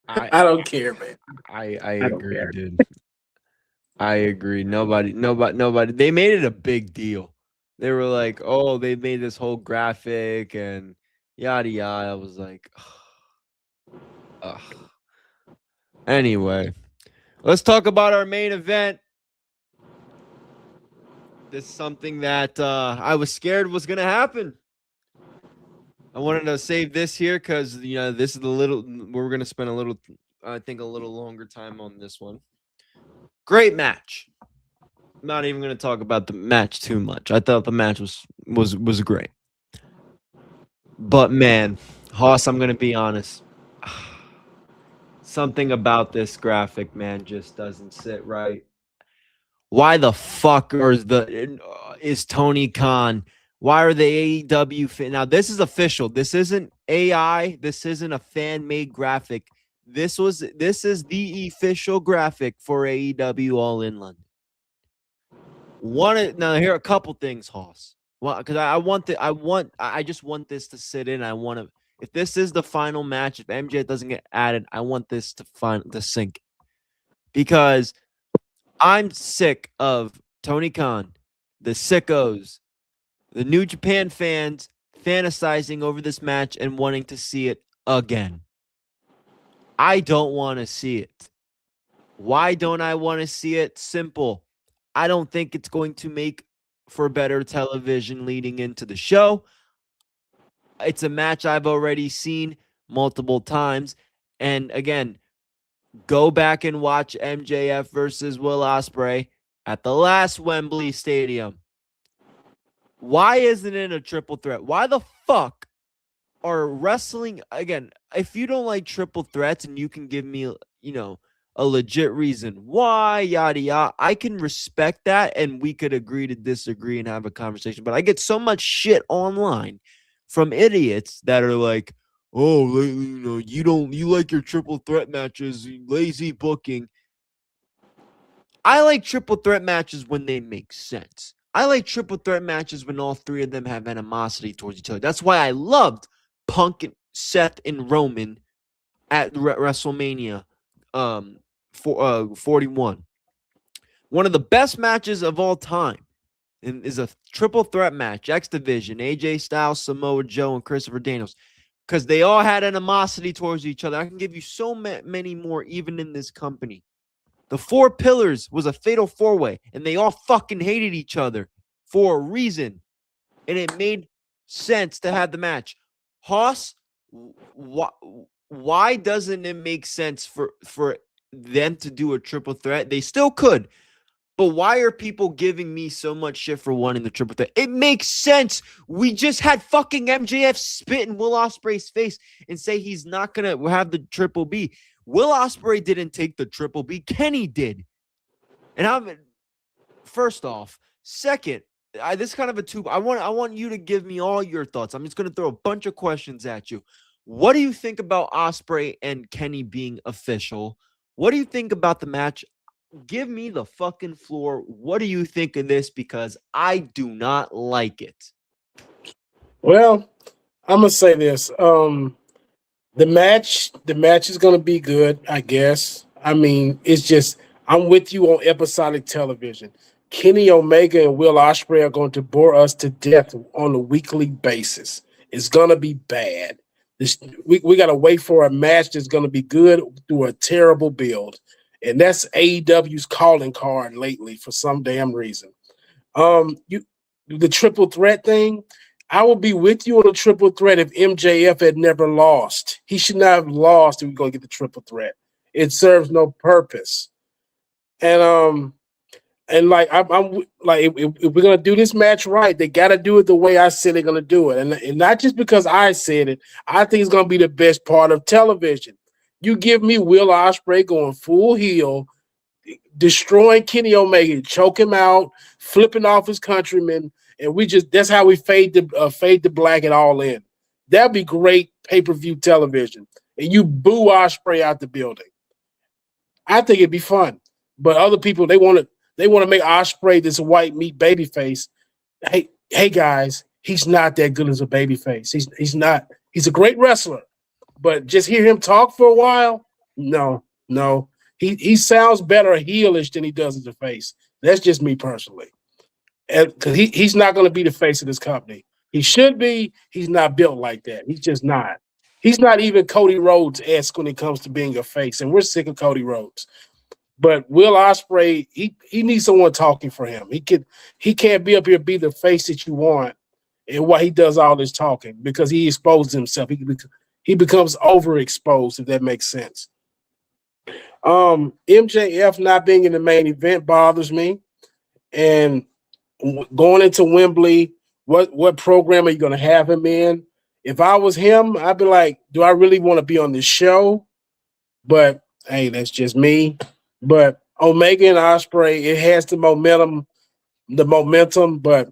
I don't care, man. I agree, dude. I agree. Nobody. They made it a big deal. They were like, "Oh, they made this whole graphic and yada yada." I was like, ugh. Anyway, let's talk about our main event. This is something that I was scared was gonna happen. I wanted to save this here because this is we're gonna spend a little longer time on this one. Great match. I'm not even gonna talk about the match too much. I thought the match was great. But man, Hoss, I'm gonna be honest. Something about this graphic, man, just doesn't sit right. Why the fuck is Tony Khan? Why are the AEW now? This is official. This isn't AI. This isn't a fan-made graphic. This is the official graphic for AEW All In London. Now here are a couple things, Hoss. Well, because I just want this to sit in. If this is the final match, if MJF doesn't get added, I want this to sink. Because I'm sick of Tony Khan, the sickos, the New Japan fans fantasizing over this match and wanting to see it again. I don't want to see it. Why don't I want to see it? Simple. I don't think it's going to make for better television leading into the show. It's a match I've already seen multiple times. And again, go back and watch MJF versus Will Ospreay at the last Wembley Stadium. Why isn't it a triple threat? Why the fuck are wrestling again? If you don't like triple threats and you can give me, a legit reason why, yada yada, I can respect that and we could agree to disagree and have a conversation. But I get so much shit online from idiots that are like, "Oh, you like your triple threat matches, lazy booking." I like triple threat matches when they make sense. I like triple threat matches when all three of them have animosity towards each other. That's why I loved Punk and Seth and Roman at WrestleMania 41. One of the best matches of all time is a triple threat match, X Division, AJ Styles, Samoa Joe, and Christopher Daniels, because they all had animosity towards each other. I can give you so many more even in this company. The Four Pillars was a fatal four-way, and they all fucking hated each other for a reason. And it made sense to have the match. Hoss, why doesn't it make sense for them to do a triple threat? They still could. But why are people giving me so much shit for wanting the triple threat? It makes sense. We just had fucking MJF spit in Will Ospreay's face and say he's not going to have the triple B. Will Ospreay didn't take the triple B. Kenny did. And first off. Second, this is kind of a two. I want you to give me all your thoughts. I'm just going to throw a bunch of questions at you. What do you think about Ospreay and Kenny being official? What do you think about the match? Give me the fucking floor. What do you think of this? Because I do not like it. Well, I'm gonna say this. The match is gonna be good, I guess. I mean, it's just I'm with you on episodic television. Kenny Omega and Will Ospreay are going to bore us to death on a weekly basis. It's gonna be bad. We gotta wait for a match that's gonna be good through a terrible build. And that's AEW's calling card lately for some damn reason. The triple threat thing, I would be with you on a triple threat if MJF had never lost. He should not have lost if we're going to get the triple threat. It serves no purpose. And like I'm like if we're gonna do this match right, they got to do it the way I said they're gonna do it, and not just because I said it. I think it's gonna be the best part of television. You give me Will Ospreay going full heel, destroying Kenny Omega, choke him out, flipping off his countrymen, and that's how we fade to black it all in. That'd be great pay-per-view television. And you boo Ospreay out the building. I think it'd be fun. But other people, they want to make Ospreay this white meat babyface. Hey guys, he's not that good as a babyface. He's not. He's a great wrestler. But just hear him talk for a while, no. He sounds better heelish than he does as a face. That's just me personally. Because he's not going to be the face of this company. He should be. He's not built like that. He's just not. He's not even Cody Rhodes-esque when it comes to being a face, and we're sick of Cody Rhodes. But Will Ospreay, he needs someone talking for him. He can't be up here be the face that you want, and why he does all this talking because he exposes himself. He becomes overexposed, if that makes sense. MJF not being in the main event bothers me. And going into Wembley, what program are you going to have him in? If I was him, I'd be like, do I really want to be on this show? But, hey, that's just me. But Omega and Ospreay, it has the momentum, but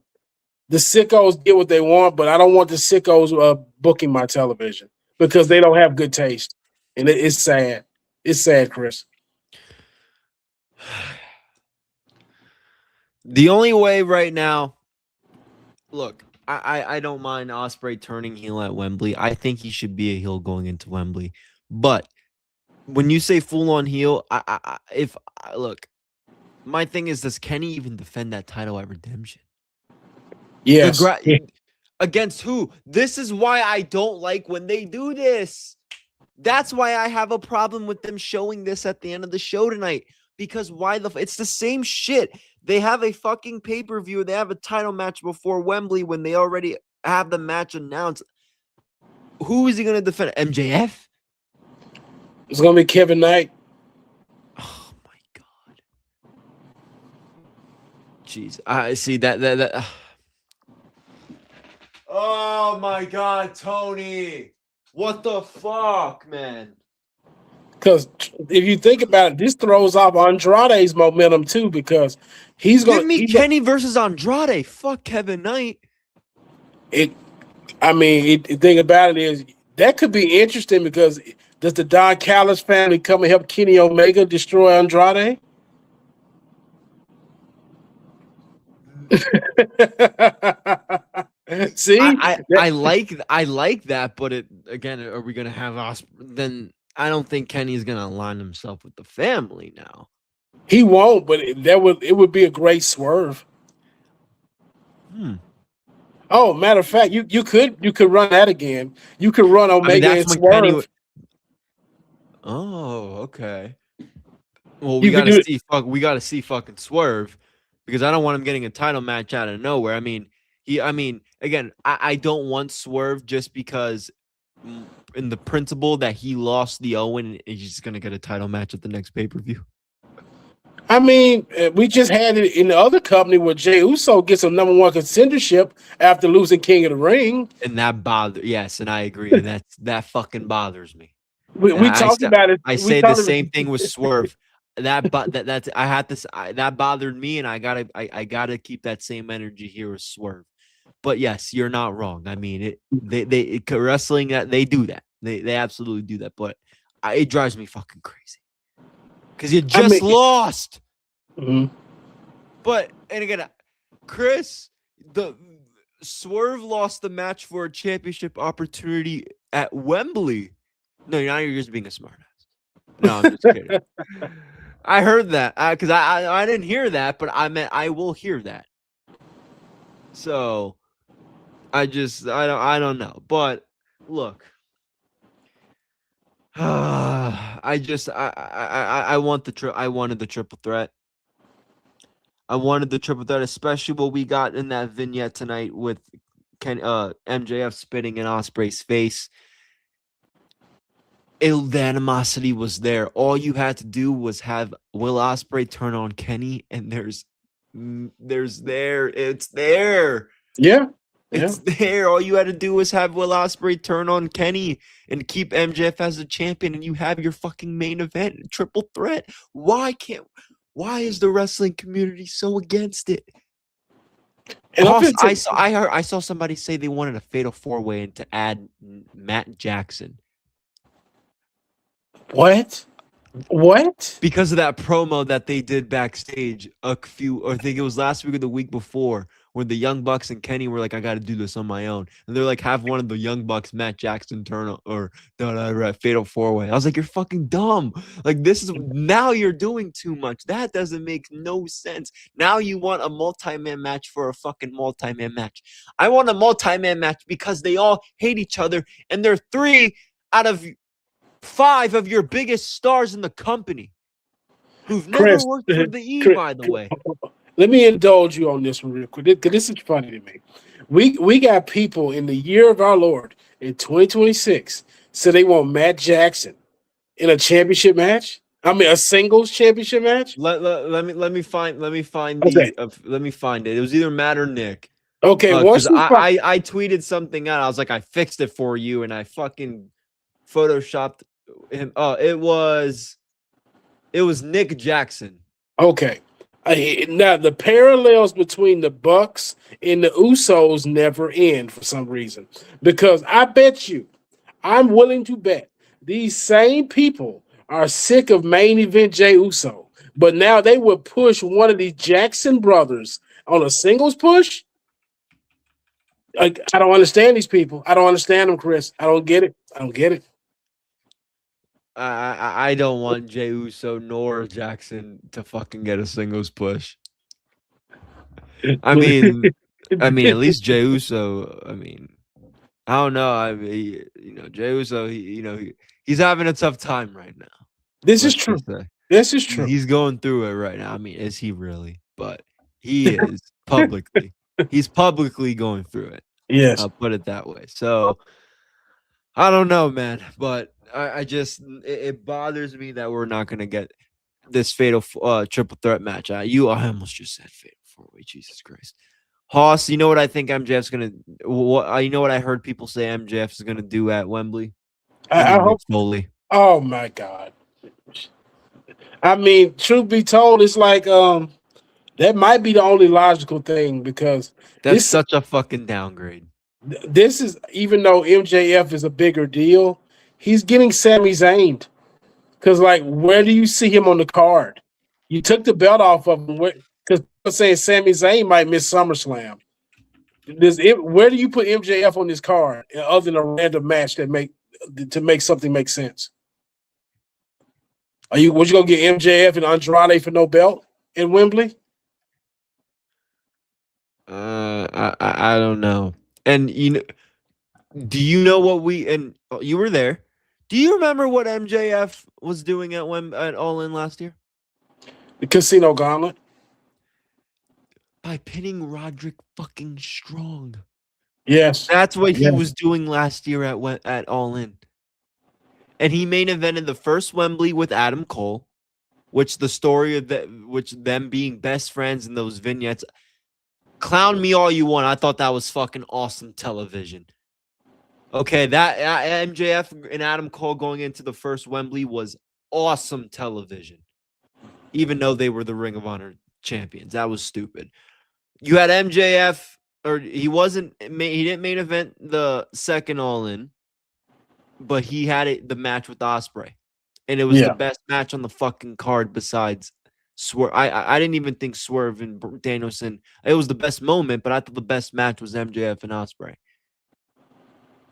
the sickos get what they want, but I don't want the sickos booking my television. Because they don't have good taste. And it's sad. It's sad, Chris. The only way right now, look, I don't mind Ospreay turning heel at Wembley. I think he should be a heel going into Wembley. But when you say full-on heel, look, my thing is, does Kenny even defend that title at Redemption? Yes. Against who? This is why I don't like when they do this. That's why I have a problem with them showing this at the end of the show tonight. Because it's the same shit. They have a fucking pay-per-view. They have a title match before Wembley when they already have the match announced. Who is he going to defend? MJF? It's going to be Kevin Knight. Oh, my God. Jeez. I see that. Oh my God, Tony. What the fuck, man? Because if you think about it, this throws off Andrade's momentum too, because he's going to give me Kenny versus Andrade. Fuck Kevin Knight. The thing about it is that could be interesting because does the Don Callis family come and help Kenny Omega destroy Andrade? See, I like that, but again, are we gonna have Ospreay? Then I don't think Kenny's gonna align himself with the family now. He won't, but it would be a great swerve. Oh, matter of fact, you could run that again. You could run Omega and swerve. Oh, okay. Well, we gotta see fucking Swerve because I don't want him getting a title match out of nowhere. I mean, I mean, again, I don't want Swerve just because in the principle that he lost the Owen and he's just gonna get a title match at the next pay-per-view. I mean, we just had it in the other company where Jey Uso gets a #1 contendership after losing King of the Ring. And that yes, and I agree. And that fucking bothers me. We talked about it. I say the same thing with Swerve. That bothered me, and I gotta keep that same energy here with Swerve. But yes, you're not wrong. I mean, wrestling that they do that. They absolutely do that. But it drives me fucking crazy because you just lost. Mm-hmm. But and again, Chris, the Swerve lost the match for a championship opportunity at Wembley. No, you're just being a smartass. No, I'm just kidding. I heard that because I didn't hear that, but I meant I will hear that. So I don't know. But look, I wanted the triple threat. I wanted the triple threat, especially what we got in that vignette tonight with MJF spitting in Ospreay's face. The animosity was there. All you had to do was have Will Ospreay turn on Kenny, and it's there. Yeah. It's there. All you had to do was have Will Ospreay turn on Kenny and keep MJF as a champion, and you have your fucking main event, triple threat. Why is the wrestling community so against it? And I saw somebody say they wanted a fatal 4-way and to add Matt Jackson. What? Because of that promo that they did backstage I think it was last week or the week before, where the Young Bucks and Kenny were like, I got to do this on my own. And they're like, have one of the Young Bucks, Matt Jackson, turn or fatal 4-way. I was like, you're fucking dumb. Like, now you're doing too much. That doesn't make no sense. Now you want a multi-man match for a fucking multi-man match. I want a multi-man match because they all hate each other, and they're 3 out of 5 of your biggest stars in the company who've never worked for the E, by the way. Let me indulge you on this one real quick, because this is funny to me. We got people in the year of our Lord in 2026 so they want Matt Jackson in a championship match. I mean, a singles championship match. Let me find Okay. let me find it. It was either Matt or Nick. Okay, I tweeted something out. I was like, I fixed it for you, and I fucking photoshopped him. It was Nick Jackson. Okay. Now the parallels between the Bucks and the Usos never end for some reason, because I bet you, I'm willing to bet these same people are sick of main event Jey Uso, but now they would push one of these Jackson brothers on a singles push. I don't understand these people. I don't understand them, Chris. I don't get it. I don't want Jey Uso nor Jackson to fucking get a singles push. I mean, at least Jey Uso. I mean, I don't know. Jey Uso. He's having a tough time right now. This is true. He's going through it right now. I mean, is he really? But he is publicly. He's publicly going through it. Yes, I'll put it that way. So I don't know, man, but it bothers me that we're not gonna get this fatal triple threat match. I almost just said fatal 4-way. Jesus Christ, Hoss. You know what I think MJF's gonna? You know what I heard people say MJF is gonna do at Wembley? I hope Foley. Oh my God! I mean, truth be told, it's like that might be the only logical thing, because that's such a fucking downgrade. This is, even though MJF is a bigger deal, he's getting Sami Zayn. Because, like, where do you see him on the card? You took the belt off of him because people saying Sami Zayn might miss SummerSlam. Where do you put MJF on this card other than a random match to make something make sense? Was you gonna get MJF and Andrade for no belt in Wembley? I don't know. And do you know what you were there? Do you remember what MJF was doing at All In last year? The Casino Gauntlet. By pinning Roderick fucking Strong. Yes. That's what he was doing last year at All In. And he main evented the first Wembley with Adam Cole, which the story of them being best friends in those vignettes. Clown me all you want. I thought that was fucking awesome television. Okay, that MJF and Adam Cole going into the first Wembley was awesome television. Even though they were the Ring of Honor champions. That was stupid. You had MJF, or he didn't main event the second All In, but he had the match with Ospreay. And it was the best match on the fucking card besides Swerve. I didn't even think Swerve and Danielson. It was the best moment, but I thought the best match was MJF and Ospreay.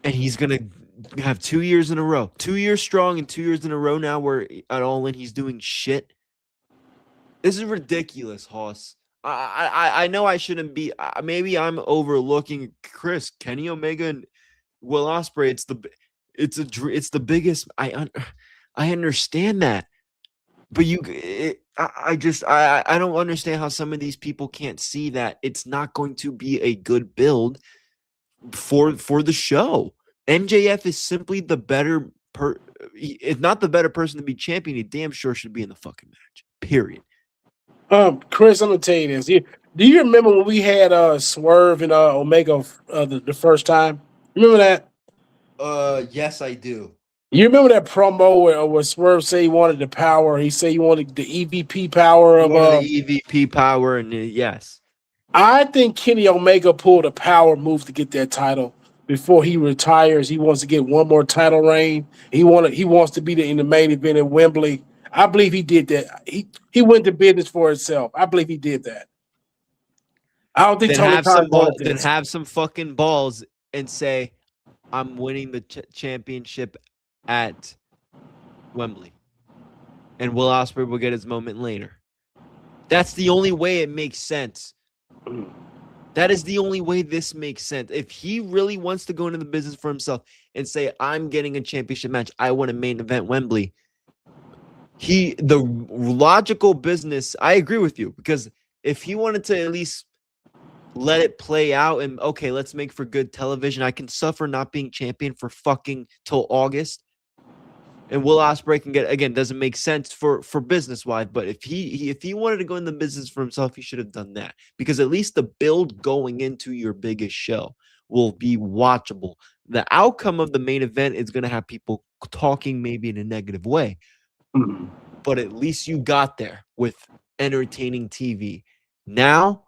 And he's going to have 2 years in a row. 2 years strong and 2 years in a row now where at All In he's doing shit. This is ridiculous, Hoss. I know I shouldn't be. Maybe I'm overlooking Chris, Kenny Omega, and Will Ospreay. It's the biggest. I understand that, but I don't understand how some of these people can't see that it's not going to be a good build for the show. MJF is simply the better if not the better person to be champion. He damn sure should be in the fucking match. Period. Chris, I'm gonna tell you this. Do you remember when we had Swerve and Omega the first time? Remember that? Yes, I do. You remember that promo where Swerve said he wanted the power? He said he wanted the EVP power of the EVP power, and yes. I think Kenny Omega pulled a power move to get that title before he retires. He wants to get one more title reign. He wants to be in the main event at Wembley. I believe he did that. He went to business for himself. I believe he did that. I don't think Tony Khan wanted this. Then have some fucking balls and say, I'm winning the championship at Wembley. And Will Ospreay will get his moment later. That's the only way it makes sense. That is the only way this makes sense. If he really wants to go into the business for himself and say, I'm getting a championship match, I want a main event Wembley. The logical business, I agree with you, because if he wanted to at least let it play out and, okay, let's make for good television, I can suffer not being champion for fucking till August. And Will Ospreay can get, again, doesn't make sense for business-wise, but if he wanted to go in the business for himself, he should have done that. Because at least the build going into your biggest show will be watchable. The outcome of the main event is going to have people talking maybe in a negative way. But at least you got there with entertaining TV. Now,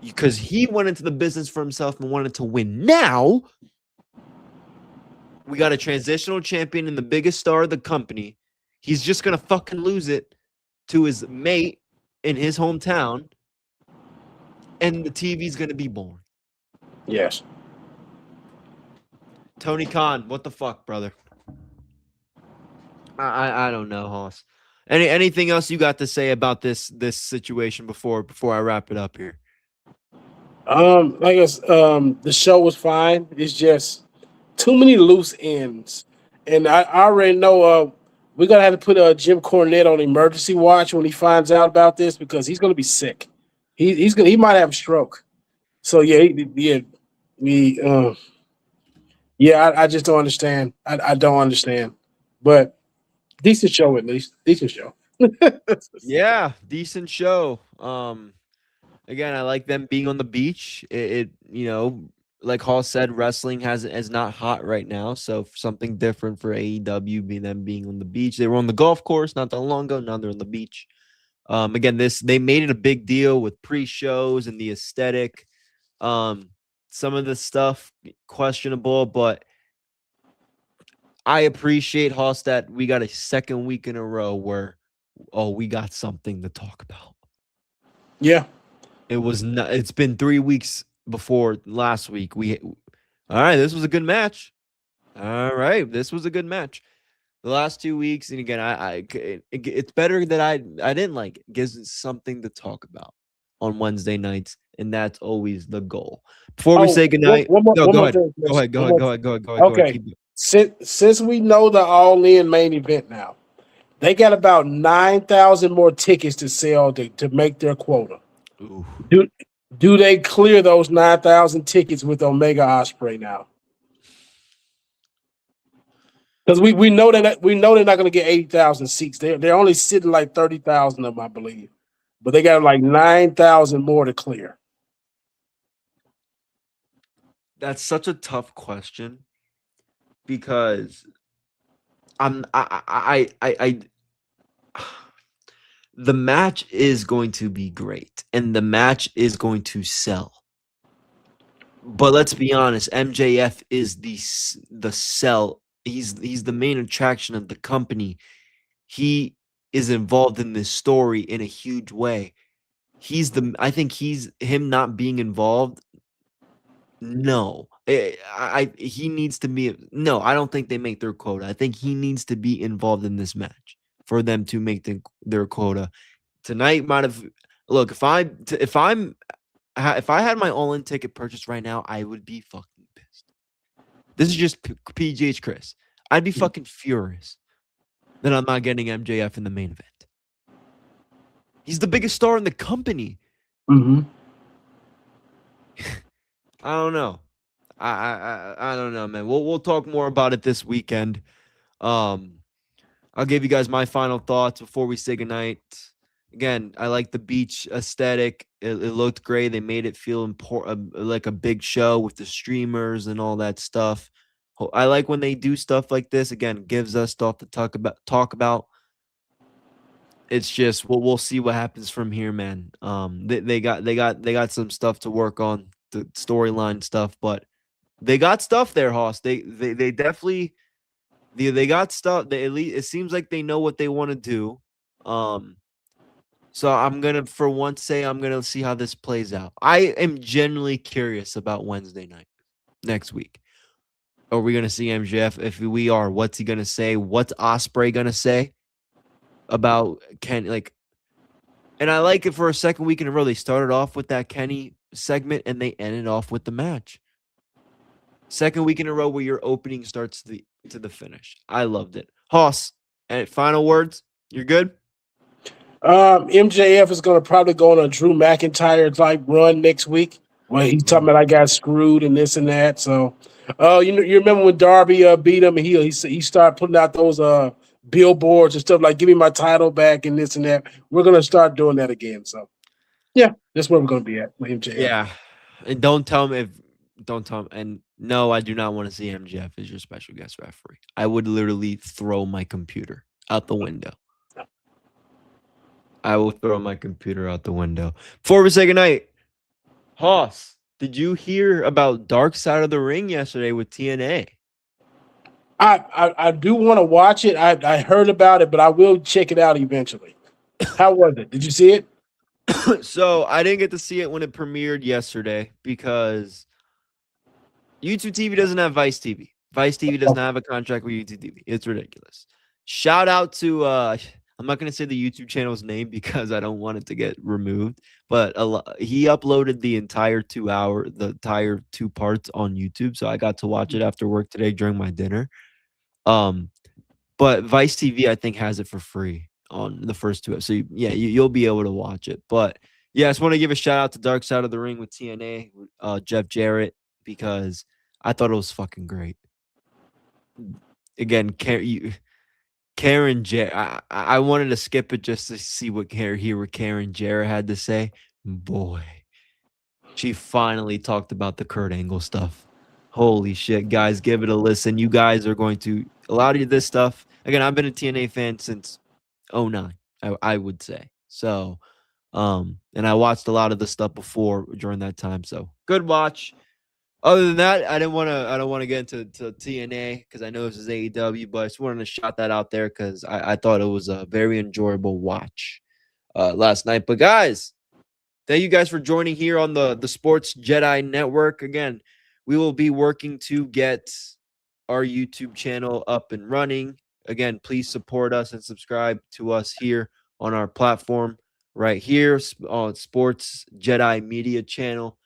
because he went into the business for himself and wanted to win now, we got a transitional champion and the biggest star of the company. He's just going to fucking lose it to his mate in his hometown, and the TV's going to be boring. Yes. Tony Khan, what the fuck, brother? I don't know, Hoss. Anything else you got to say about this situation before I wrap it up here? The show was fine. It's just too many loose ends, and I already know we're gonna have to put Jim Cornette on emergency watch when he finds out about this, because he's gonna be sick. He might have a stroke. So I just don't understand. I don't understand, but. Decent show, at least. Decent show. Yeah, decent show. Again, I like them being on the beach. It like Hall said, wrestling is not hot right now. So something different for AEW, being on the beach. They were on the golf course not that long ago. Now they're on the beach. Again, they made it a big deal with pre-shows and the aesthetic. Some of the stuff questionable, but I appreciate, Hoss, that we got a second week in a row where, we got something to talk about. Yeah. It's been 3 weeks before last week. All right, this was a good match. All right, this was a good match. The last 2 weeks, and again, it's better that I didn't like it. It gives us something to talk about on Wednesday nights, and that's always the goal. Before we say goodnight, go ahead. Okay. Since we know the All-In main event now, they got about 9,000 more tickets to sell to make their quota. Ooh. Do they clear those 9,000 tickets with Omega Ospreay now? Because we know they're not going to get 80,000 seats. They're only sitting like 30,000 of them, I believe, but they got like 9,000 more to clear. That's such a tough question because the match is going to be great and the match is going to sell. But let's be honest, MJF is the sell. He's the main attraction of the company. He is involved in this story in a huge way. I think him not being involved. No, he needs to be. No, I don't think they make their quota. I think he needs to be involved in this match for them to make their quota. Tonight might have. Look, if I had my all-in ticket purchased right now, I would be fucking pissed. This is just PGH Chris. I'd be fucking furious that I'm not getting MJF in the main event. He's the biggest star in the company. Mm-hmm. I don't know. I don't know, man. We'll talk more about it this weekend. I'll give you guys my final thoughts before we say goodnight. Again, I like the beach aesthetic. It looked great. They made it feel like a big show with the streamers and all that stuff. I like when they do stuff like this. Again, gives us stuff to talk about. It's just we'll see what happens from here, man. They got some stuff to work on, the storyline stuff, but they got stuff there, Hoss. They definitely they got stuff. They at least it seems like they know what they want to do. So I'm gonna for once say I'm gonna see how this plays out. I am genuinely curious about Wednesday night next week. Are we gonna see MJF? If we are, what's he gonna say? What's Ospreay gonna say about Ken? And I like it for a second week in a row. They started off with that Kenny segment and they ended off with the match. Second week in a row where your opening starts to the finish. I loved it. Hoss, and final words. You're good. MJF is going to probably go on a Drew McIntyre type run next week. Well, he's talking about I got screwed and this and that. So, you remember when Darby beat him and he started putting out those billboards and stuff like "Give me my title back" and this and that. We're going to start doing that again. So, yeah, that's where we're going to be at with MJF. Yeah, and don't tell him. And no, I do not want to see MJF as your special guest referee. I would literally throw my computer out the window. I will throw my computer out the window. Before we say goodnight, Hoss, did you hear about Dark Side of the Ring yesterday with TNA? I do want to watch it. I heard about it, but I will check it out eventually. How was it? Did you see it? So I didn't get to see it when it premiered yesterday because YouTube TV doesn't have Vice TV. Vice TV does not have a contract with YouTube TV. It's ridiculous. Shout out to I'm not going to say the YouTube channel's name because I don't want it to get removed, but he uploaded the entire 2 parts on YouTube, so I got to watch it after work today during my dinner. But Vice TV I think has it for free on the first 2. So you'll be able to watch it. But yeah, I just want to give a shout out to Dark Side of the Ring with TNA, Jeff Jarrett, because I thought it was fucking great. Again, Karen Jarrett. I wanted to skip it just to see what Karen Jarrett had to say. Boy, she finally talked about the Kurt Angle stuff. Holy shit, guys, give it a listen. You guys are going to a lot of this stuff. Again, I've been a TNA fan since 2009, I would say. So, and I watched a lot of the stuff before during that time. So good watch. Other than that, I don't want to get into TNA because I know this is AEW, but I just wanted to shout that out there because I thought it was a very enjoyable watch last night. But guys, thank you guys for joining here on the Sports Jedi Network. Again, we will be working to get our YouTube channel up and running. Again, please support us and subscribe to us here on our platform right here on Sports Jedi Media channel.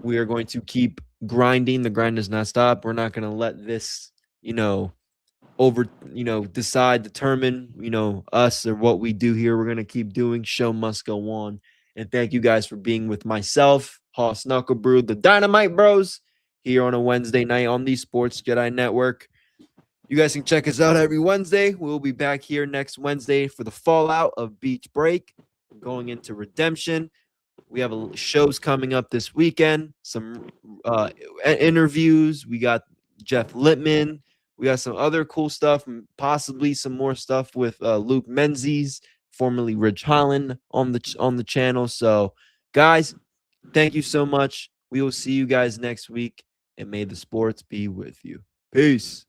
We are going to keep grinding. The grind does not stop. We're not going to let this, determine, us or what we do here. We're going to keep doing. Show must go on. And thank you guys for being with myself, Hoss Knucklebrew, the Dynamite Bros, here on a Wednesday night on the Sports Jedi Network. You guys can check us out every Wednesday. We'll be back here next Wednesday for the fallout of Beach Break, going into Redemption. We have shows coming up this weekend, some interviews. We got Jeff Littman. We got some other cool stuff, and possibly some more stuff with Luke Menzies, formerly Ridge Holland, on the channel. So, guys, thank you so much. We will see you guys next week, and may the sports be with you. Peace.